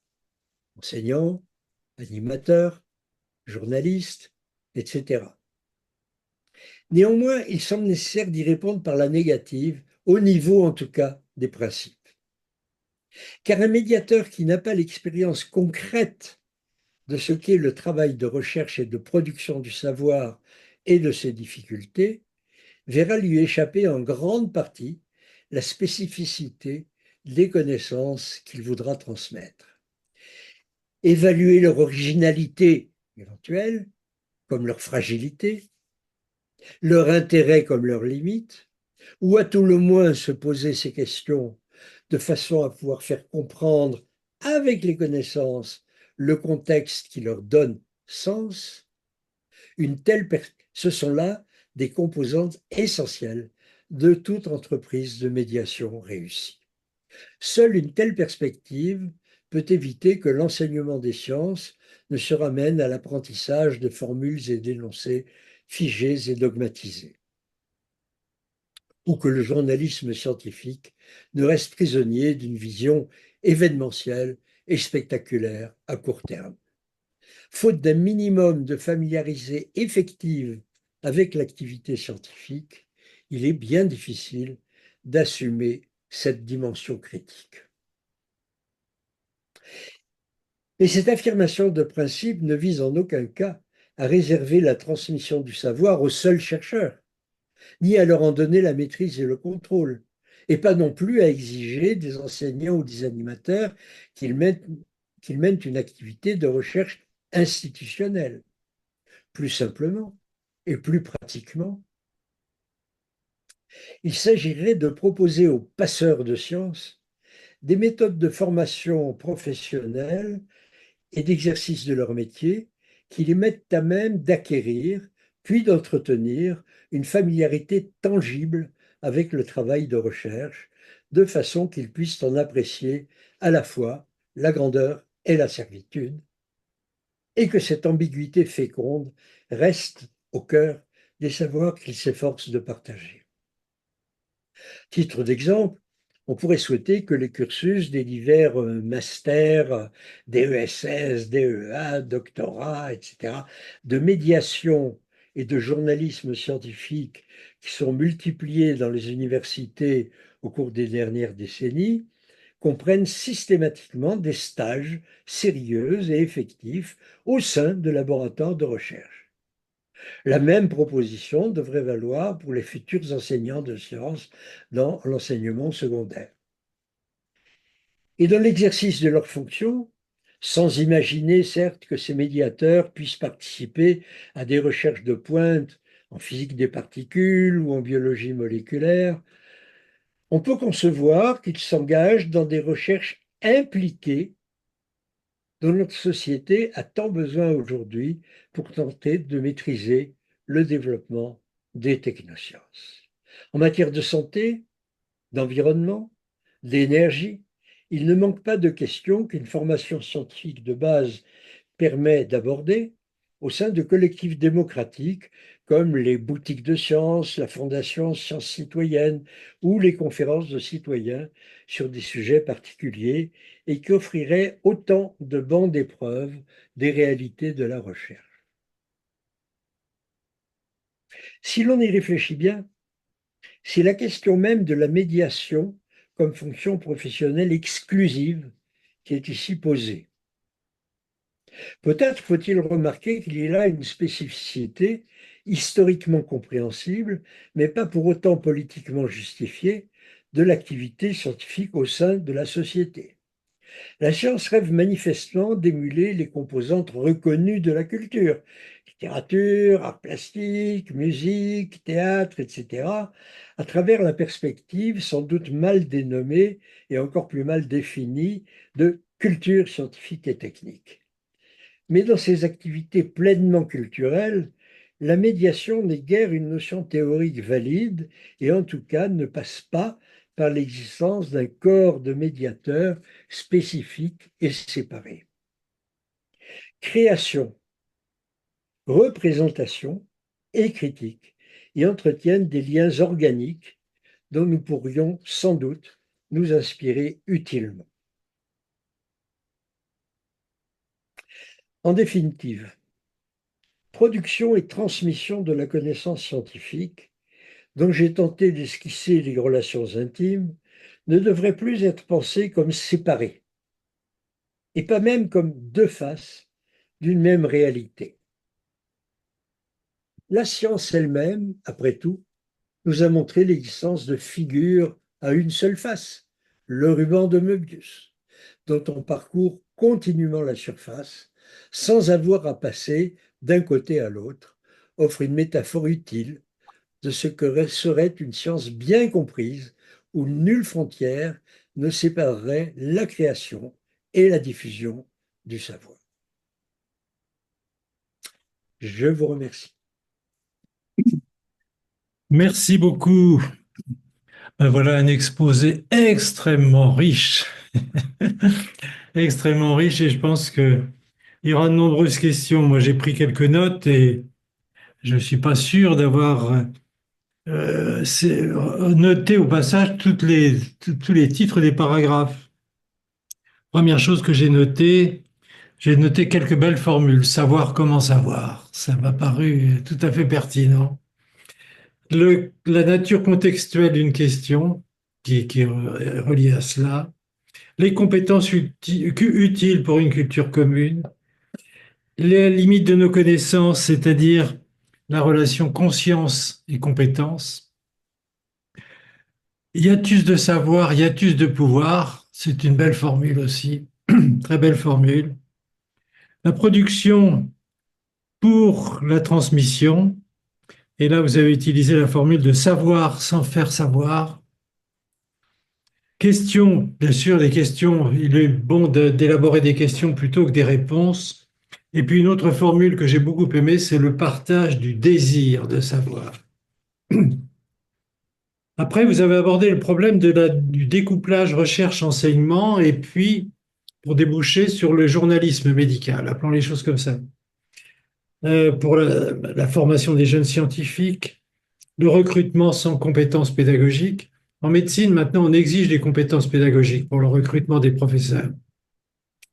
enseignants, animateurs, journalistes, etc. Néanmoins, il semble nécessaire d'y répondre par la négative, au niveau en tout cas des principes. Car un médiateur qui n'a pas l'expérience concrète de ce qu'est le travail de recherche et de production du savoir et de ses difficultés, verra lui échapper en grande partie la spécificité des connaissances qu'il voudra transmettre. Évaluer leur originalité éventuelle, comme leur fragilité, leur intérêt comme leurs limites, ou à tout le moins se poser ces questions de façon à pouvoir faire comprendre avec les connaissances le contexte qui leur donne sens, ce sont là des composantes essentielles de toute entreprise de médiation réussie. Seule une telle perspective peut éviter que l'enseignement des sciences ne se ramène à l'apprentissage de formules et d'énoncés figés et dogmatisés, ou que le journalisme scientifique ne reste prisonnier d'une vision événementielle et spectaculaire à court terme. Faute d'un minimum de familiarité effective avec l'activité scientifique, il est bien difficile d'assumer cette dimension critique. Mais cette affirmation de principe ne vise en aucun cas à réserver la transmission du savoir aux seuls chercheurs, ni à leur en donner la maîtrise et le contrôle, et pas non plus à exiger des enseignants ou des animateurs qu'ils mènent une activité de recherche institutionnelle. Plus simplement et plus pratiquement, il s'agirait de proposer aux passeurs de sciences des méthodes de formation professionnelle et d'exercice de leur métier qui les mettent à même d'acquérir, puis d'entretenir une familiarité tangible avec le travail de recherche, de façon qu'ils puissent en apprécier à la fois la grandeur et la servitude, et que cette ambiguïté féconde reste au cœur des savoirs qu'il s'efforce de partager. Titre d'exemple, on pourrait souhaiter que les cursus des divers masters, DESS, DEA, doctorat, etc., de médiation et de journalisme scientifique qui sont multipliés dans les universités au cours des dernières décennies, comprennent systématiquement des stages sérieux et effectifs au sein de laboratoires de recherche. La même proposition devrait valoir pour les futurs enseignants de sciences dans l'enseignement secondaire. Et dans l'exercice de leurs fonctions, sans imaginer certes que ces médiateurs puissent participer à des recherches de pointe en physique des particules ou en biologie moléculaire, on peut concevoir qu'ils s'engagent dans des recherches impliquées dont notre société a tant besoin aujourd'hui pour tenter de maîtriser le développement des technosciences. En matière de santé, d'environnement, d'énergie, il ne manque pas de questions qu'une formation scientifique de base permet d'aborder au sein de collectifs démocratiques comme les boutiques de sciences, la Fondation Sciences Citoyennes ou les conférences de citoyens sur des sujets particuliers et qui offriraient autant de bancs d'épreuves des réalités de la recherche. Si l'on y réfléchit bien, c'est la question même de la médiation comme fonction professionnelle exclusive qui est ici posée. Peut-être faut-il remarquer qu'il y a là une spécificité historiquement compréhensible, mais pas pour autant politiquement justifiée, de l'activité scientifique au sein de la société. La science rêve manifestement d'émuler les composantes reconnues de la culture, littérature, art plastique, musique, théâtre, etc., à travers la perspective sans doute mal dénommée et encore plus mal définie de culture scientifique et technique. Mais dans ces activités pleinement culturelles, la médiation n'est guère une notion théorique valide et en tout cas ne passe pas par l'existence d'un corps de médiateurs spécifique et séparé. Création, représentation et critique y entretiennent des liens organiques dont nous pourrions sans doute nous inspirer utilement. En définitive, production et transmission de la connaissance scientifique, dont j'ai tenté d'esquisser les relations intimes, ne devraient plus être pensées comme séparées, et pas même comme deux faces d'une même réalité. La science elle-même, après tout, nous a montré l'existence de figures à une seule face, le ruban de Möbius, dont on parcourt continuellement la surface sans avoir à passer d'un côté à l'autre, offre une métaphore utile de ce que serait une science bien comprise où nulle frontière ne séparerait la création et la diffusion du savoir. Je vous remercie. Merci beaucoup. Voilà un exposé extrêmement riche, extrêmement riche, et je pense que il y aura de nombreuses questions. Moi, j'ai pris quelques notes et je ne suis pas sûr d'avoir noté au passage tous les titres des paragraphes. Première chose que j'ai noté quelques belles formules. Savoir comment savoir. Ça m'a paru tout à fait pertinent. La nature contextuelle d'une question qui est reliée à cela. Les compétences utiles pour une culture commune. Les limites de nos connaissances, c'est-à-dire la relation conscience et compétence. Hiatus de savoir, hiatus de pouvoir, c'est une belle formule aussi, très belle formule. La production pour la transmission, et là vous avez utilisé la formule de savoir sans faire savoir. Questions, bien sûr, les questions, il est bon d'élaborer des questions plutôt que des réponses. Et puis une autre formule que j'ai beaucoup aimée, c'est le partage du désir de savoir. Après, vous avez abordé le problème du découplage recherche-enseignement et puis pour déboucher sur le journalisme médical, appelons les choses comme ça. Pour la formation des jeunes scientifiques, le recrutement sans compétences pédagogiques. En médecine, maintenant, on exige des compétences pédagogiques pour le recrutement des professeurs,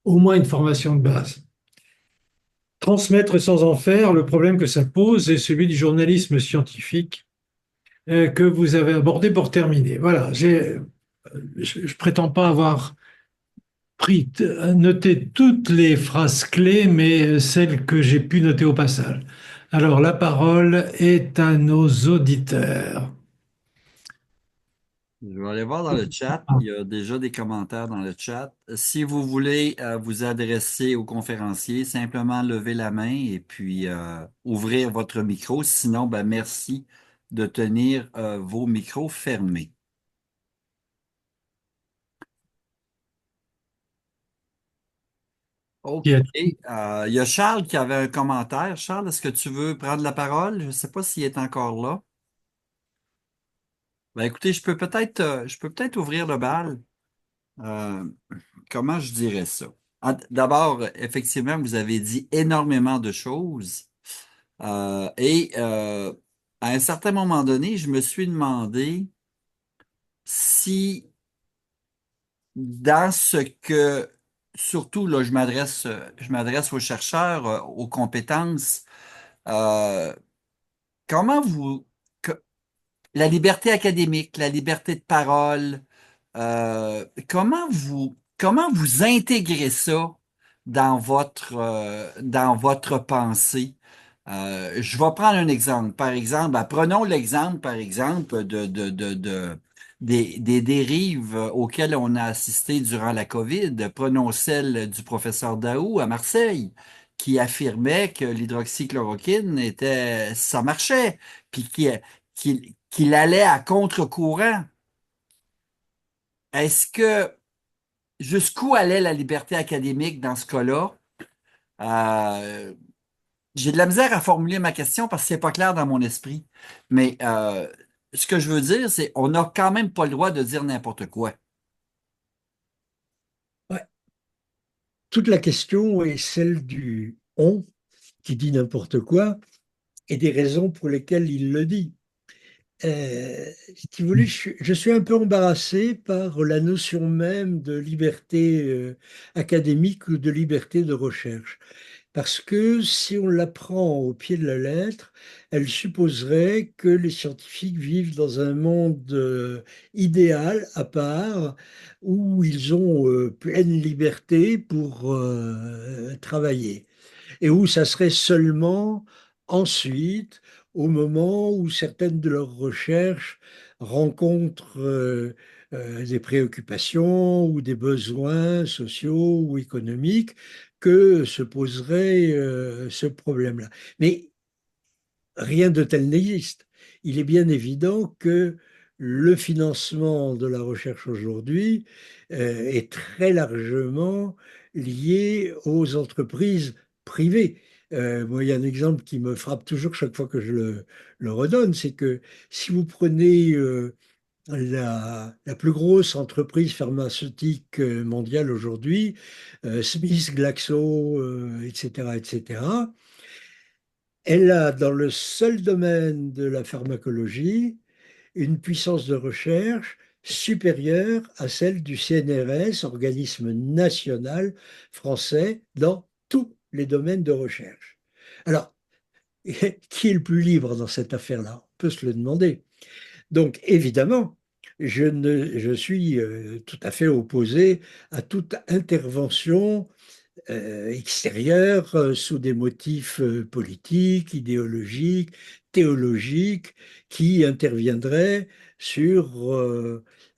au moins une formation de base. Transmettre sans en faire, le problème que ça pose est celui du journalisme scientifique que vous avez abordé pour terminer. Voilà, je ne prétends pas avoir noté toutes les phrases clés, mais celles que j'ai pu noter au passage. Alors, la parole est à nos auditeurs. Je vais aller voir dans le chat. Il y a déjà des commentaires dans le chat. Si vous voulez vous adresser au conférencier, simplement lever la main et puis ouvrir votre micro. Sinon, ben, merci de tenir vos micros fermés. OK. Il y a Charles qui avait un commentaire. Charles, est-ce que tu veux prendre la parole? Je ne sais pas s'il est encore là. Ben, écoutez, je peux peut-être ouvrir le bal. Euh, Comment je dirais ça? D'abord, effectivement, vous avez dit énormément de choses. À un certain moment donné, je me suis demandé si dans ce que, surtout là, je m'adresse aux chercheurs, aux compétences, euh, comment la liberté académique, la liberté de parole, comment vous intégrez ça dans votre pensée? Je vais prendre un exemple. Par exemple, ben, prenons l'exemple, par exemple, des dérives auxquelles on a assisté durant la COVID. Prenons celle du professeur Daou à Marseille, qui affirmait que l'hydroxychloroquine ça marchait, puis qu'il allait à contre-courant. Est-ce que jusqu'où allait la liberté académique dans ce cas-là? Euh, j'ai de la misère à formuler ma question parce que c'est pas clair dans mon esprit. Mais ce que je veux dire, c'est on n'a quand même pas le droit de dire n'importe quoi. Ouais. Toute la question est celle du on qui dit n'importe quoi et des raisons pour lesquelles il le dit. Si vous voulez, je suis un peu embarrassé par la notion même de liberté académique ou de liberté de recherche. Parce que si on la prend au pied de la lettre, elle supposerait que les scientifiques vivent dans un monde idéal à part, où ils ont pleine liberté pour travailler et où ça serait seulement ensuite, au moment où certaines de leurs recherches rencontrent des préoccupations ou des besoins sociaux ou économiques, que se poserait ce problème-là. Mais rien de tel n'existe. Il est bien évident que le financement de la recherche aujourd'hui est très largement lié aux entreprises privées. Moi, il y a un exemple qui me frappe toujours chaque fois que je le redonne, c'est que si vous prenez la plus grosse entreprise pharmaceutique mondiale aujourd'hui, Smith, Glaxo, etc., etc., elle a, dans le seul domaine de la pharmacologie, une puissance de recherche supérieure à celle du CNRS, organisme national français, dans tous les domaines de recherche. Alors, qui est le plus libre dans cette affaire-là? On peut se le demander. Donc, évidemment, je suis tout à fait opposé à toute intervention extérieure sous des motifs politiques, idéologiques, théologiques, qui interviendraient sur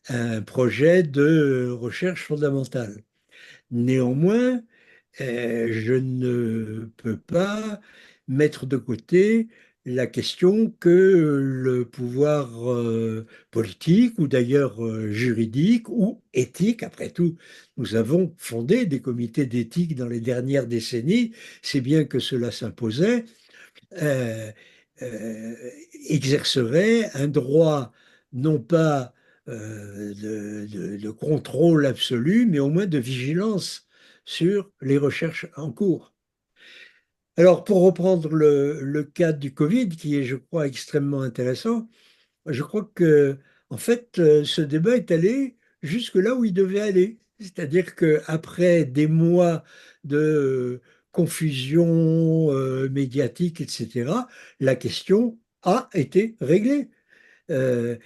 un projet de recherche fondamentale. Néanmoins, je ne peux pas mettre de côté la question que le pouvoir politique ou d'ailleurs juridique ou éthique, après tout, nous avons fondé des comités d'éthique dans les dernières décennies, c'est bien que cela s'imposait, euh, euh, exercerait un droit non pas de contrôle absolu, mais au moins de vigilance sur les recherches en cours. Alors, pour reprendre le cas du Covid, qui est, je crois, extrêmement intéressant, je crois que, en fait, ce débat est allé jusque là où il devait aller. C'est-à-dire qu'après des mois de confusion médiatique, etc., la question a été réglée. Euh,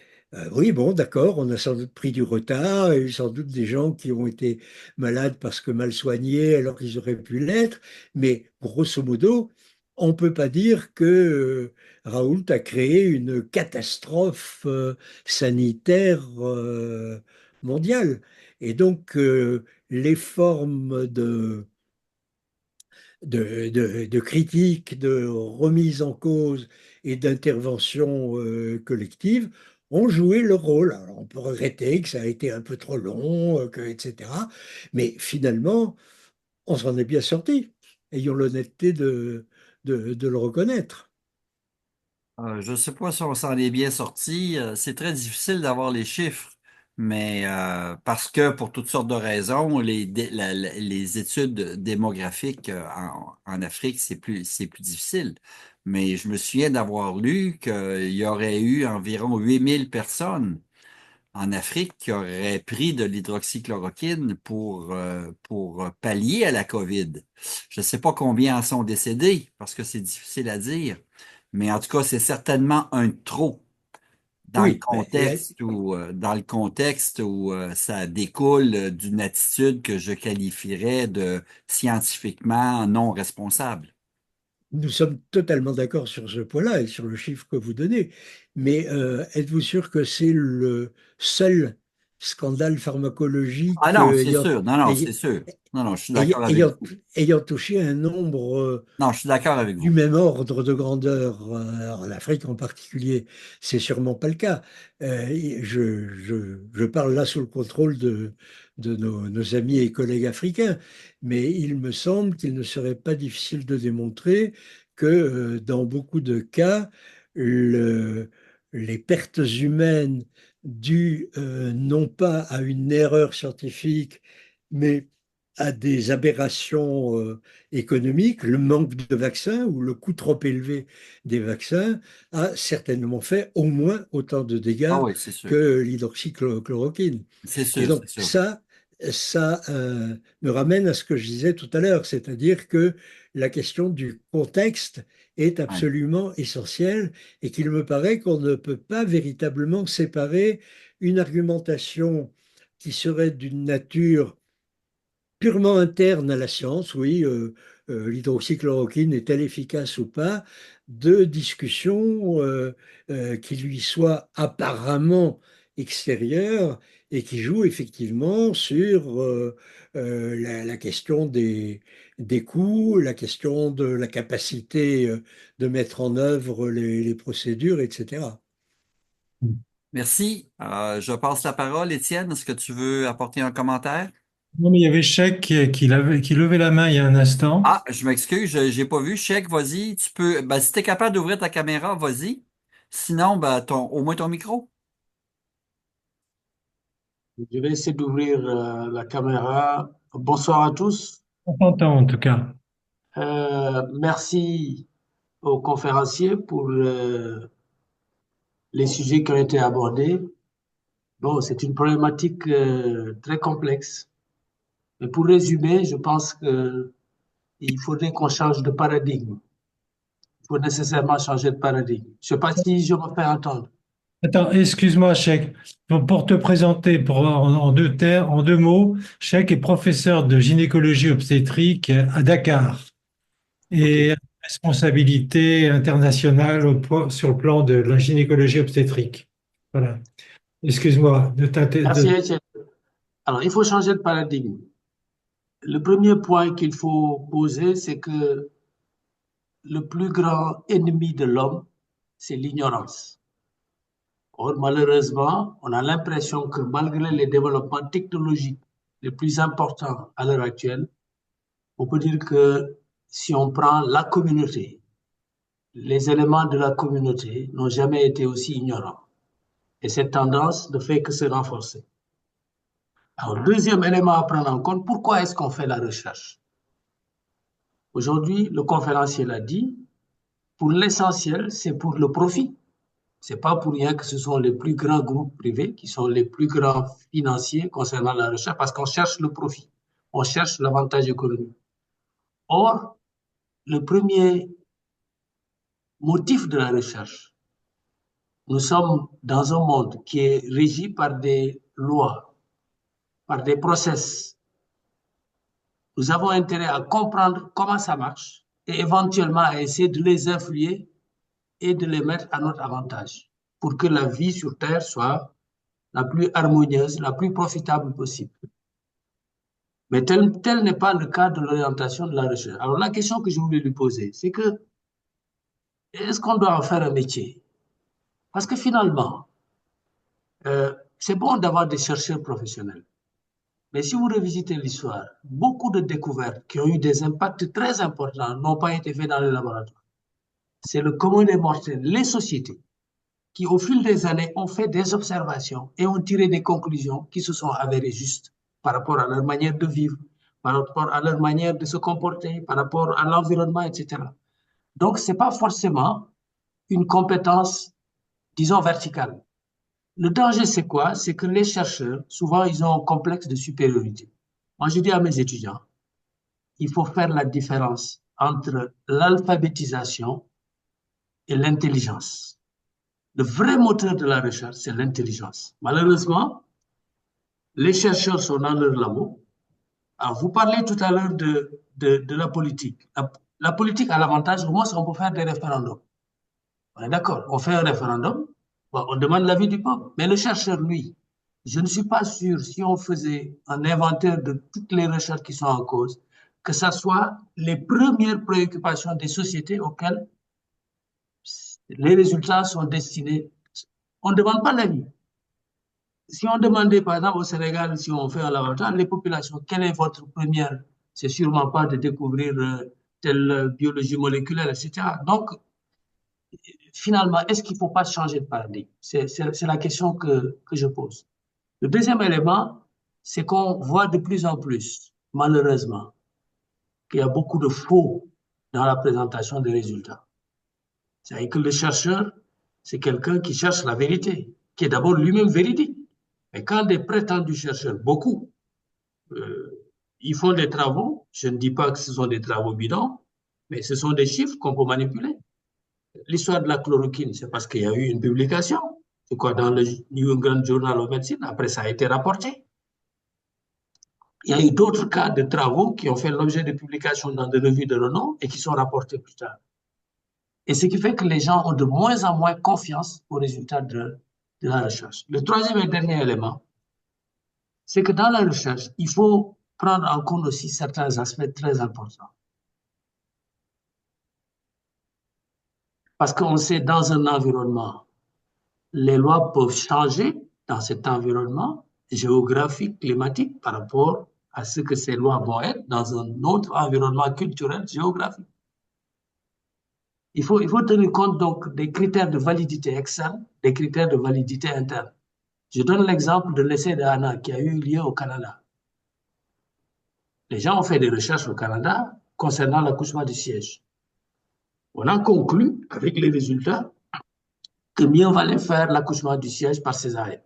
oui, bon, d'accord, on a sans doute pris du retard, il y a eu sans doute des gens qui ont été malades parce que mal soignés alors qu'ils auraient pu l'être, mais grosso modo, on ne peut pas dire que Raoult a créé une catastrophe sanitaire mondiale. Et donc, les formes de critique, de remise en cause et d'intervention collective ont joué leur rôle. Alors, on peut regretter que ça a été un peu trop long, etc. Mais finalement, on s'en est bien sorti. Ayons l'honnêteté de le reconnaître. Je ne sais pas si on s'en est bien sorti. C'est très difficile d'avoir les chiffres, mais parce que pour toutes sortes de raisons, les études démographiques en Afrique, c'est plus difficile. Mais je me souviens d'avoir lu qu'il y aurait eu environ 8000 personnes en Afrique qui auraient pris de l'hydroxychloroquine pour pallier à la COVID. Je ne sais pas combien en sont décédés, parce que c'est difficile à dire, mais en tout cas, c'est certainement un trop Oui, dans le contexte où ça découle d'une attitude que je qualifierais de scientifiquement non responsable. nous sommes totalement d'accord sur ce point-là et sur le chiffre que vous donnez. Mais êtes-vous sûr que c'est le seul scandale Ah pharmacologique non, c'est sûr. Non, non, c'est ayant, sûr. Non, non, je suis ayant, d'accord avec ayant- vous. ayant touché un nombre Non, je suis d'accord avec du vous. même ordre de grandeur en Afrique en particulier? C'est sûrement pas le cas. Je parle là sous le contrôle de nos amis et collègues africains, mais il me semble qu'il ne serait pas difficile de démontrer que dans beaucoup de cas, le- les pertes humaines dues non pas à une erreur scientifique, mais à des aberrations économique, le manque de vaccins ou le coût trop élevé des vaccins a certainement fait au moins autant de Ah dégâts oui, c'est sûr. que l'hydroxychloroquine. C'est Et sûr, c'est donc sûr. ça me ramène à ce que je disais tout à l'heure, c'est-à-dire que la question du contexte est Ouais. absolument essentielle et qu'il me paraît qu'on ne peut pas véritablement séparer une argumentation qui serait d'une nature purement interne à la science, oui, l'hydroxychloroquine est-elle efficace ou pas, de discussions qui lui soient apparemment extérieures et qui jouent effectivement sur la question des coûts, la question de la capacité de mettre en œuvre les procédures, etc. Merci. Je passe la parole. Étienne, est-ce que tu veux apporter un commentaire? Non, mais il y avait Chèque qui levait la main il y a un instant. Ah, je m'excuse, j'ai pas vu. Chèque, vas-y. Tu peux. Ben, si t'es capable d'ouvrir ta caméra, vas-y. Sinon, ben, au moins ton micro. Je vais essayer d'ouvrir la caméra. Bonsoir à tous. On t'entend en tout cas. Merci aux conférenciers pour les sujets qui ont été abordés. Bon, c'est une problématique très complexe. Mais pour résumer, je pense qu'il faudrait qu'on change de paradigme. Il faut nécessairement changer de paradigme. Je ne sais pas si je me fais entendre. Attends, excuse-moi, Chèque. Pour te présenter en deux mots, Chèque est professeur de gynécologie obstétrique à Dakar OK. et responsabilité internationale sur le plan de la gynécologie obstétrique. Voilà. Excuse-moi Merci, Étienne. Alors, il faut changer de paradigme. Le premier point qu'il faut poser, c'est que le plus grand ennemi de l'homme, c'est l'ignorance. Or, malheureusement, on a l'impression que malgré les développements technologiques les plus importants à l'heure actuelle, on peut dire que si on prend la communauté, les éléments de la communauté n'ont jamais été aussi ignorants. Et cette tendance ne fait que se renforcer. Alors, deuxième élément à prendre en compte, pourquoi est-ce qu'on fait la recherche? Aujourd'hui, le conférencier l'a dit, pour l'essentiel, c'est pour le profit. C'est pas pour rien que ce sont les plus grands groupes privés qui sont les plus grands financiers concernant la recherche, parce qu'on cherche le profit, on cherche l'avantage économique. Or, le premier motif de la recherche, nous sommes dans un monde qui est régi par des lois, par des process. Nous avons intérêt à comprendre comment ça marche et éventuellement à essayer de les influer et de les mettre à notre avantage pour que la vie sur Terre soit la plus harmonieuse, la plus profitable possible. Mais tel n'est pas le cas de l'orientation de la recherche. Alors la question que je voulais lui poser, c'est que est-ce qu'on doit en faire un métier? Parce que finalement, c'est bon d'avoir des chercheurs professionnels. Mais si vous revisitez l'histoire, beaucoup de découvertes qui ont eu des impacts très importants n'ont pas été faites dans les laboratoires. C'est le commun des mortels, les sociétés, qui au fil des années ont fait des observations et ont tiré des conclusions qui se sont avérées justes par rapport à leur manière de vivre, par rapport à leur manière de se comporter, par rapport à l'environnement, etc. Donc, ce n'est pas forcément une compétence, disons, verticale. Le danger, c'est quoi? C'est que les chercheurs, souvent, ils ont un complexe de supériorité. Moi, je dis à mes étudiants, il faut faire la différence entre l'alphabétisation et l'intelligence. Le vrai moteur de la recherche, c'est l'intelligence. Malheureusement, les chercheurs sont dans leur labo. Alors, vous parlez tout à l'heure de la politique. La politique a l'avantage, au moins, on peut faire des référendums. On est d'accord, on fait un référendum, bon, on demande l'avis du peuple. Mais le chercheur, lui, je ne suis pas sûr, si on faisait un inventaire de toutes les recherches qui sont en cause, que ce soit les premières préoccupations des sociétés auxquelles les résultats sont destinés. On ne demande pas l'avis. Si on demandait, par exemple, au Sénégal, si on fait un laboratoire, les populations, quelle est votre première? C'est sûrement pas de découvrir telle biologie moléculaire, etc. Donc, finalement, est-ce qu'il ne faut pas changer de paradigme? C'est la question que je pose. Le deuxième élément, c'est qu'on voit de plus en plus, malheureusement, qu'il y a beaucoup de faux dans la présentation des résultats. C'est-à-dire que le chercheur, c'est quelqu'un qui cherche la vérité, qui est d'abord lui-même véridique. Mais quand des prétendus chercheurs, beaucoup, ils font des travaux, je ne dis pas que ce sont des travaux bidons, mais ce sont des chiffres qu'on peut manipuler. L'histoire de la chloroquine, c'est parce qu'il y a eu une publication, c'est quoi, dans le New England Journal of Medicine, après ça a été rapporté. Il y a eu d'autres cas de travaux qui ont fait l'objet de publications dans des revues de renom et qui sont rapportés plus tard. Et ce qui fait que les gens ont de moins en moins confiance aux résultats de la recherche. Le troisième et dernier élément, c'est que dans la recherche, il faut prendre en compte aussi certains aspects très importants. Parce qu'on sait, dans un environnement, les lois peuvent changer dans cet environnement géographique, climatique, par rapport à ce que ces lois vont être dans un autre environnement culturel, géographique. Il faut tenir compte donc des critères de validité externe, des critères de validité interne. Je donne l'exemple de l'essai d'Anna qui a eu lieu au Canada. Les gens ont fait des recherches au Canada concernant l'accouchement du siège. On a conclu, avec les résultats, que mieux valait faire l'accouchement du siège par césarienne.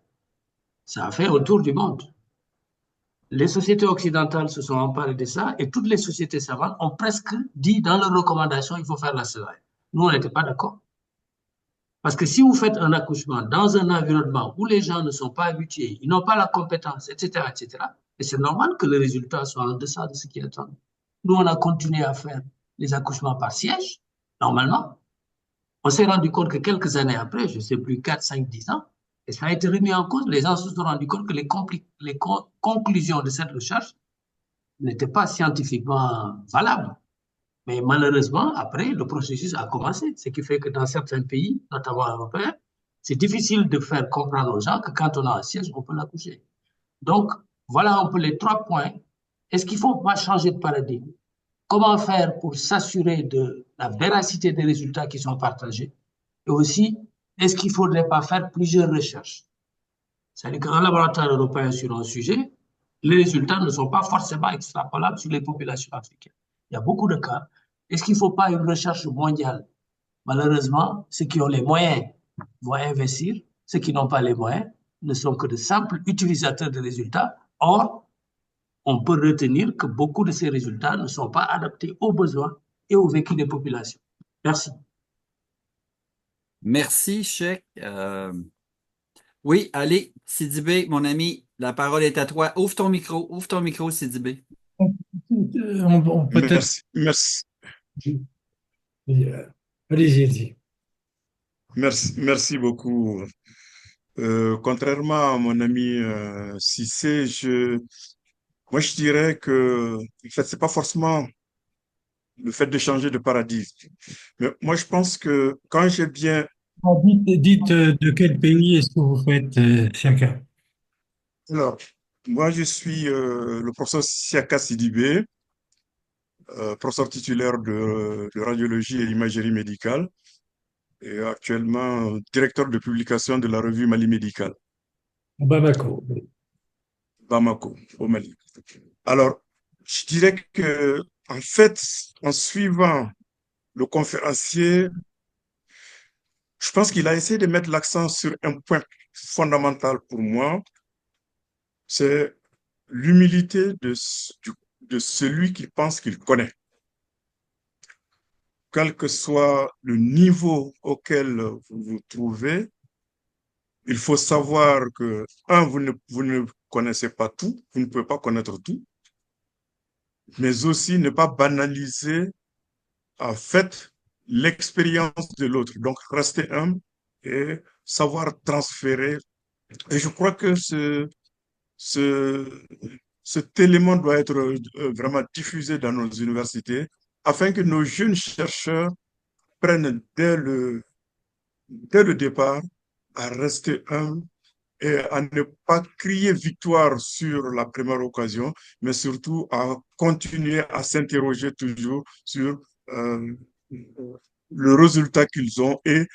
Ça a fait un tour du monde. Les sociétés occidentales se sont emparées de ça et toutes les sociétés savantes ont presque dit dans leurs recommandations qu'il faut faire la césarienne. Nous, on n'était pas d'accord. Parce que si vous faites un accouchement dans un environnement où les gens ne sont pas habitués, ils n'ont pas la compétence, etc., et c'est normal que le résultat soit en deçà de ce qui est attendu. Nous, on a continué à faire les accouchements par siège, normalement. On s'est rendu compte que quelques années après, je ne sais plus, 4, 5, 10 ans, et ça a été remis en cause, les gens se sont rendus compte que les conclusions de cette recherche n'étaient pas scientifiquement valables. Mais malheureusement, après, le processus a commencé, ce qui fait que dans certains pays, notamment européens, c'est difficile de faire comprendre aux gens que quand on a un siège, on peut l'accoucher. Donc, voilà un peu les 3 points. Est-ce qu'il ne faut pas changer de paradigme? Comment faire pour s'assurer de la véracité des résultats qui sont partagés? Et aussi, est-ce qu'il ne faudrait pas faire plusieurs recherches? C'est-à-dire qu'un laboratoire européen sur un sujet les résultats ne sont pas forcément extrapolables sur les populations africaines. Il y a beaucoup de cas. Est-ce qu'il ne faut pas une recherche mondiale? Malheureusement, ceux qui ont les moyens vont investir, ceux qui n'ont pas les moyens ne sont que de simples utilisateurs de résultats. Or, on peut retenir que beaucoup de ces résultats ne sont pas adaptés aux besoins et au vécu des populations. Merci. Merci, Cheikh. Oui, allez, Sidibé, mon ami, la parole est à toi. Ouvre ton micro, Sidibé. On peut-être. Merci, merci, Allez-y, allez-y. merci beaucoup. Contrairement à mon ami Cissé, moi je dirais que en fait, c'est pas forcément le fait de changer de paradigme. Mais moi je pense que quand j'ai bien... Dites de quel pays est-ce que vous faites, Siaka? Alors, moi je suis le professeur Siaka Sidibé, professeur titulaire de radiologie et imagerie médicale, et actuellement directeur de publication de la revue Mali Médical, Bamako. Bamako, au Mali. Alors, je dirais que, en fait, en suivant le conférencier, je pense qu'il a essayé de mettre l'accent sur un point fondamental pour moi, c'est l'humilité de celui qui pense qu'il connaît. Quel que soit le niveau auquel vous vous trouvez, il faut savoir que, un, vous ne connaissez pas tout, vous ne pouvez pas connaître tout, mais aussi ne pas banaliser en fait l'expérience de l'autre. Donc, rester humble et savoir transférer. Et je crois que ce, cet élément doit être vraiment diffusé dans nos universités afin que nos jeunes chercheurs prennent dès le départ à rester humbles et à ne pas crier victoire sur la première occasion, mais surtout à continuer à s'interroger toujours sur euh, le résultat qu'ils ont et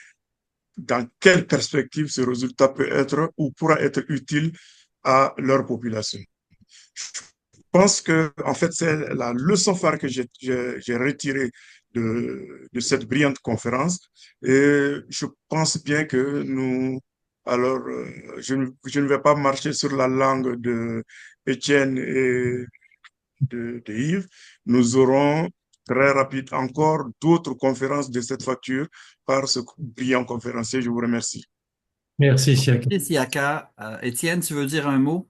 dans quelle perspective ce résultat peut être ou pourra être utile à leur population. Je pense que, en fait, c'est la leçon phare que j'ai retirée de cette brillante conférence. Et je pense bien que nous, alors, je ne vais pas marcher sur la langue de Étienne et de Yves. Nous aurons très rapide encore d'autres conférences de cette facture par ce brillant conférencier. Je vous remercie. Merci, Siaka. Merci, Siaka. Étienne, tu veux dire un mot?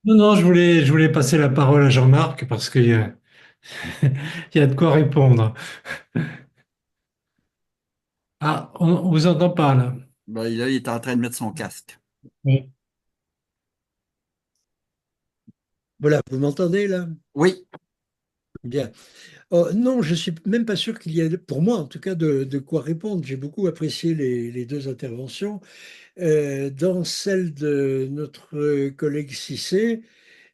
Non, non, je voulais passer la parole à Jean-Marc parce qu'il y a, il y a de quoi répondre. Ah, on vous entend pas là. Ben, là, il est en train de mettre son casque. Oui. Voilà, vous m'entendez là? Oui, Bien. Oh, non, je suis même pas sûr qu'il y ait, pour moi en tout cas, de quoi répondre. J'ai beaucoup apprécié les deux interventions. Dans celle de notre collègue Cissé,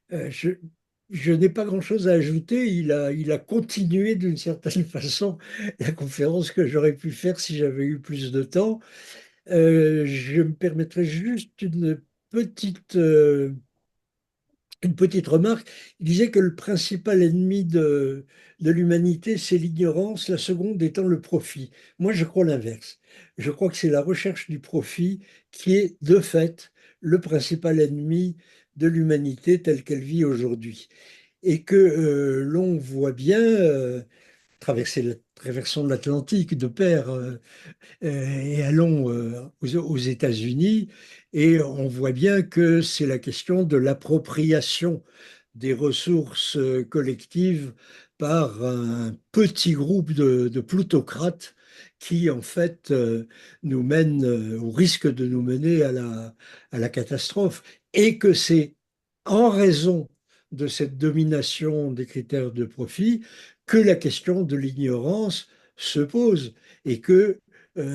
je n'ai pas grand-chose à ajouter. Il a continué d'une certaine façon la conférence que j'aurais pu faire si j'avais eu plus de temps. Je me permettrai juste une petite remarque. Il disait que le principal ennemi de l'humanité, c'est l'ignorance, la seconde étant le profit. Moi, je crois l'inverse. Je crois que c'est la recherche du profit qui est, de fait, le principal ennemi de l'humanité telle qu'elle vit aujourd'hui. Et que l'on voit bien, traversons l'Atlantique de pair, et allons aux États-Unis et on voit bien que c'est la question de l'appropriation des ressources collectives par un petit groupe de plutocrates qui, en fait, nous mène au risque de nous mener à la catastrophe. Et que c'est en raison de cette domination des critères de profit que la question de l'ignorance se pose et que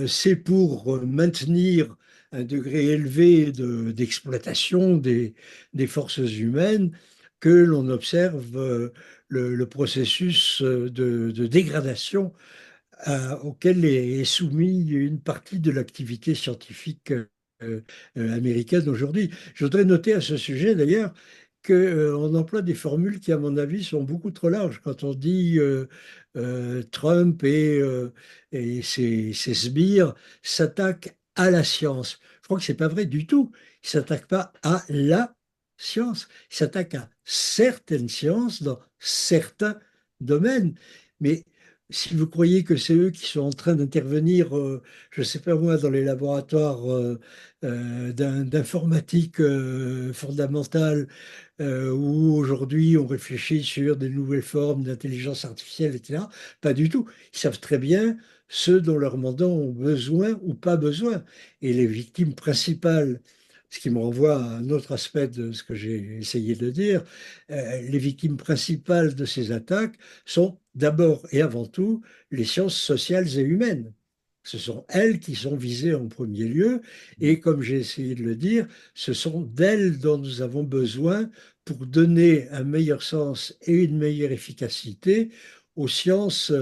c'est pour maintenir un degré élevé d'exploitation des forces humaines que l'on observe le processus de dégradation auquel est soumis une partie de l'activité scientifique américaine aujourd'hui. Je voudrais noter à ce sujet d'ailleurs qu'on emploie des formules qui, à mon avis, sont beaucoup trop larges. Quand on dit Trump et ses sbires s'attaquent à la science, je crois que c'est pas vrai du tout. Ils s'attaquent pas à la science, ils s'attaquent à certaines sciences dans certains domaines. Mais si vous croyez que c'est eux qui sont en train d'intervenir, je ne sais pas moi, dans les laboratoires d'informatique fondamentale, où aujourd'hui on réfléchit sur des nouvelles formes d'intelligence artificielle, etc. Pas du tout. Ils savent très bien ce dont leurs mandants ont besoin ou pas besoin. Et les victimes principales, ce qui me renvoie à un autre aspect de ce que j'ai essayé de dire, les victimes principales de ces attaques sont d'abord et avant tout les sciences sociales et humaines. Ce sont elles qui sont visées en premier lieu, et comme j'ai essayé de le dire, ce sont d'elles dont nous avons besoin pour donner un meilleur sens et une meilleure efficacité aux sciences,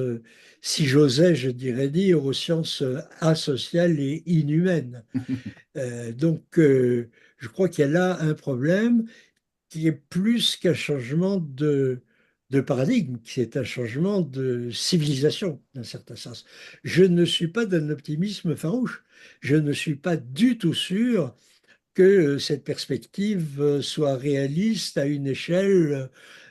si j'osais, je dirais dire, aux sciences asociales et inhumaines. Je crois qu'il y a là un problème qui est plus qu'un changement de paradigme, qui est un changement de civilisation, d'un certain sens. Je ne suis pas d'un optimisme farouche. Je ne suis pas du tout sûr que cette perspective soit réaliste à une échelle,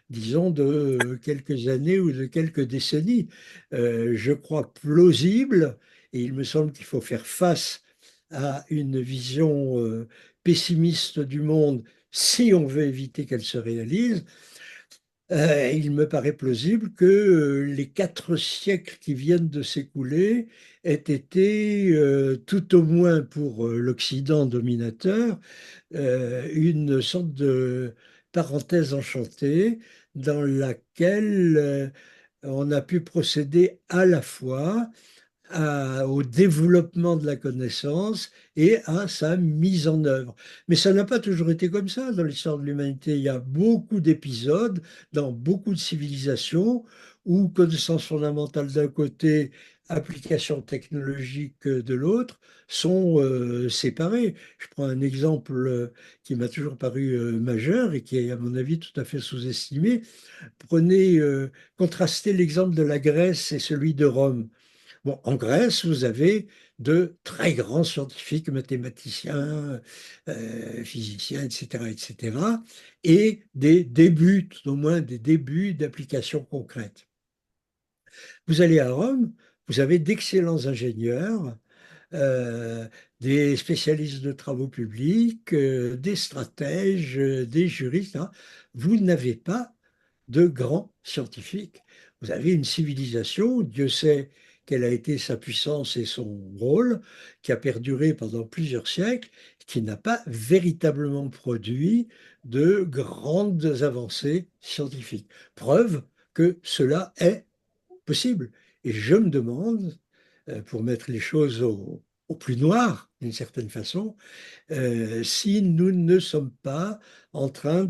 disons, de quelques années ou de quelques décennies. Je crois plausible, et il me semble qu'il faut faire face à une vision pessimiste du monde si on veut éviter qu'elle se réalise. Il me paraît plausible que les 4 siècles qui viennent de s'écouler aient été, tout au moins pour l'Occident dominateur, une sorte de parenthèse enchantée dans laquelle on a pu procéder à la fois au développement de la connaissance et à sa mise en œuvre. Mais ça n'a pas toujours été comme ça dans l'histoire de l'humanité. Il y a beaucoup d'épisodes dans beaucoup de civilisations où connaissance fondamentale d'un côté, application technologique de l'autre, sont séparées. Je prends un exemple qui m'a toujours paru majeur et qui est, à mon avis, tout à fait sous-estimé. Prenez, contrastez l'exemple de la Grèce et celui de Rome. Bon, en Grèce, vous avez de très grands scientifiques, mathématiciens, physiciens, etc., etc., et des débuts, tout au moins des débuts d'applications concrètes. Vous allez à Rome, vous avez d'excellents ingénieurs, euh, des spécialistes de travaux publics, des stratèges, des juristes, hein. Vous n'avez pas de grands scientifiques. Vous avez une civilisation, Dieu sait quelle a été sa puissance et son rôle, qui a perduré pendant plusieurs siècles, qui n'a pas véritablement produit de grandes avancées scientifiques. Preuve que cela est possible. Et je me demande, pour mettre les choses au plus noir, d'une certaine façon, si nous ne sommes pas en train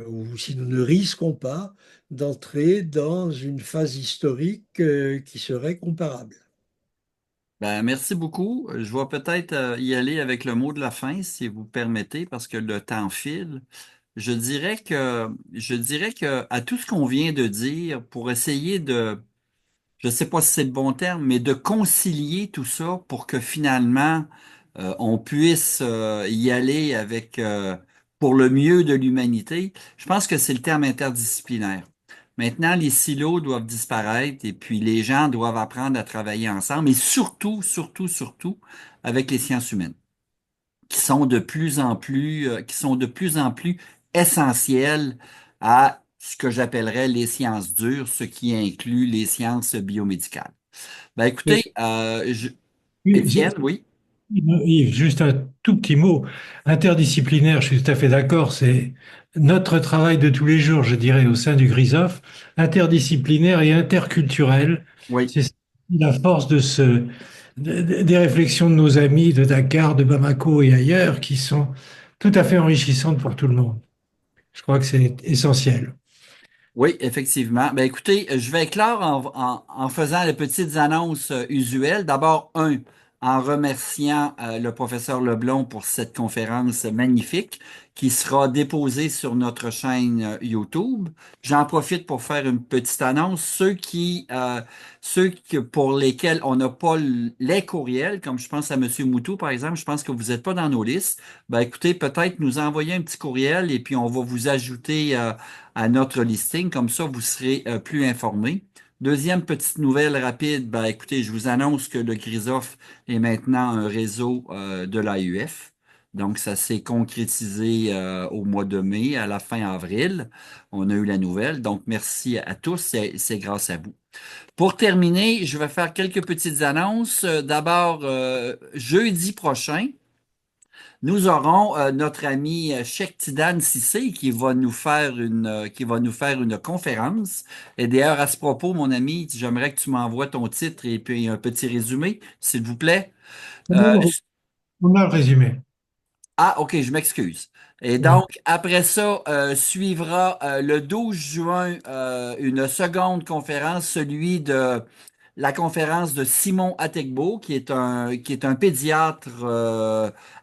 ou si nous ne risquons pas d'entrer dans une phase historique qui serait comparable. Ben, merci beaucoup. Je vais peut-être y aller avec le mot de la fin, si vous permettez, parce que le temps file. Je dirais que à tout ce qu'on vient de dire, pour essayer de, je ne sais pas si c'est le bon terme, mais de concilier tout ça pour que finalement on puisse y aller avec pour le mieux de l'humanité. Je pense que c'est le terme interdisciplinaire. Maintenant, les silos doivent disparaître et puis les gens doivent apprendre à travailler ensemble et surtout, surtout, surtout avec les sciences humaines qui sont de plus en plus essentielles à ce que j'appellerais les sciences dures, ce qui inclut les sciences biomédicales. Ben Mais écoutez, c'est- Étienne, oui, Yves, juste un tout petit mot. Interdisciplinaire, je suis tout à fait d'accord, c'est notre travail de tous les jours, je dirais, au sein du GRISOF. Interdisciplinaire et interculturel, oui. c'est la force des réflexions de nos amis de Dakar, de Bamako et ailleurs, qui sont tout à fait enrichissantes pour tout le monde. Je crois que c'est essentiel. Oui, effectivement. Ben, écoutez, je vais éclore en faisant les petites annonces usuelles. D'abord, un, en remerciant le professeur Leblond pour cette conférence magnifique qui sera déposée sur notre chaîne YouTube. J'en profite pour faire une petite annonce. Pour lesquels on n'a pas les courriels, comme je pense à M. Moutou, par exemple, je pense que vous n'êtes pas dans nos listes. Ben, écoutez, peut-être nous envoyer un petit courriel et puis on va vous ajouter à notre listing. Comme ça, vous serez plus informés. Deuxième petite nouvelle rapide, ben, écoutez, je vous annonce que le GRISOF est maintenant un réseau de l'AUF. Donc, ça s'est concrétisé au mois de mai, à la fin avril. On a eu la nouvelle. Donc, merci à tous. C'est grâce à vous. Pour terminer, je vais faire quelques petites annonces. D'abord, jeudi prochain, nous aurons notre ami Cheikh Tidane Cissé qui va nous faire une conférence. Et d'ailleurs, à ce propos, mon ami, j'aimerais que tu m'envoies ton titre et puis un petit résumé, s'il vous plaît. Euh, On a le résumé. ah, OK, je m'excuse. Et Ouais. donc, après ça, suivra le 12 juin une seconde conférence, celui de la conférence de Simon Ategbo, qui est un pédiatre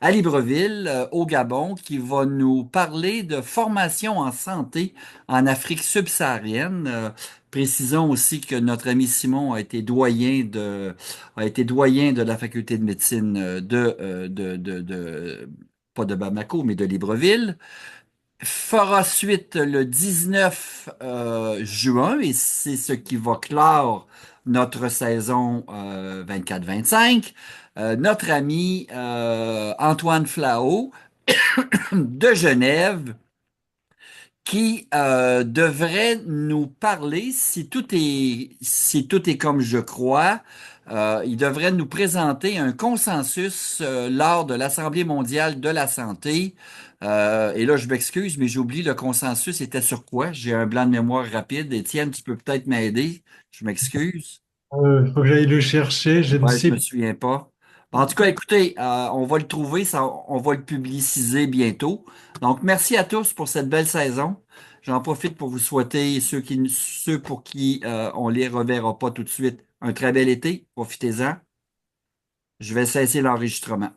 à Libreville, au Gabon, qui va nous parler de formation en santé en Afrique subsaharienne. Précisons aussi que notre ami Simon a été doyen de la faculté de médecine pas de Bamako, mais de Libreville. Fera suite le 19 juin, et c'est ce qui va clore notre saison 24-25. Notre ami Antoine Flao de Genève qui devrait nous parler, si tout est comme je crois, il devrait nous présenter un consensus lors de l'Assemblée mondiale de la santé. Et là, je m'excuse, mais j'oublie le consensus était sur quoi? J'ai un blanc de mémoire rapide. Étienne, tu peux peut-être m'aider. Je m'excuse. Il faut que j'aille le chercher. Je ne Ouais, je sais me pas. souviens pas. En tout cas, écoutez, on va le trouver, on va le publiciser bientôt. Donc, merci à tous pour cette belle saison. J'en profite pour vous souhaiter, ceux pour qui on les reverra pas tout de suite, un très bel été. Profitez-en. Je vais cesser l'enregistrement.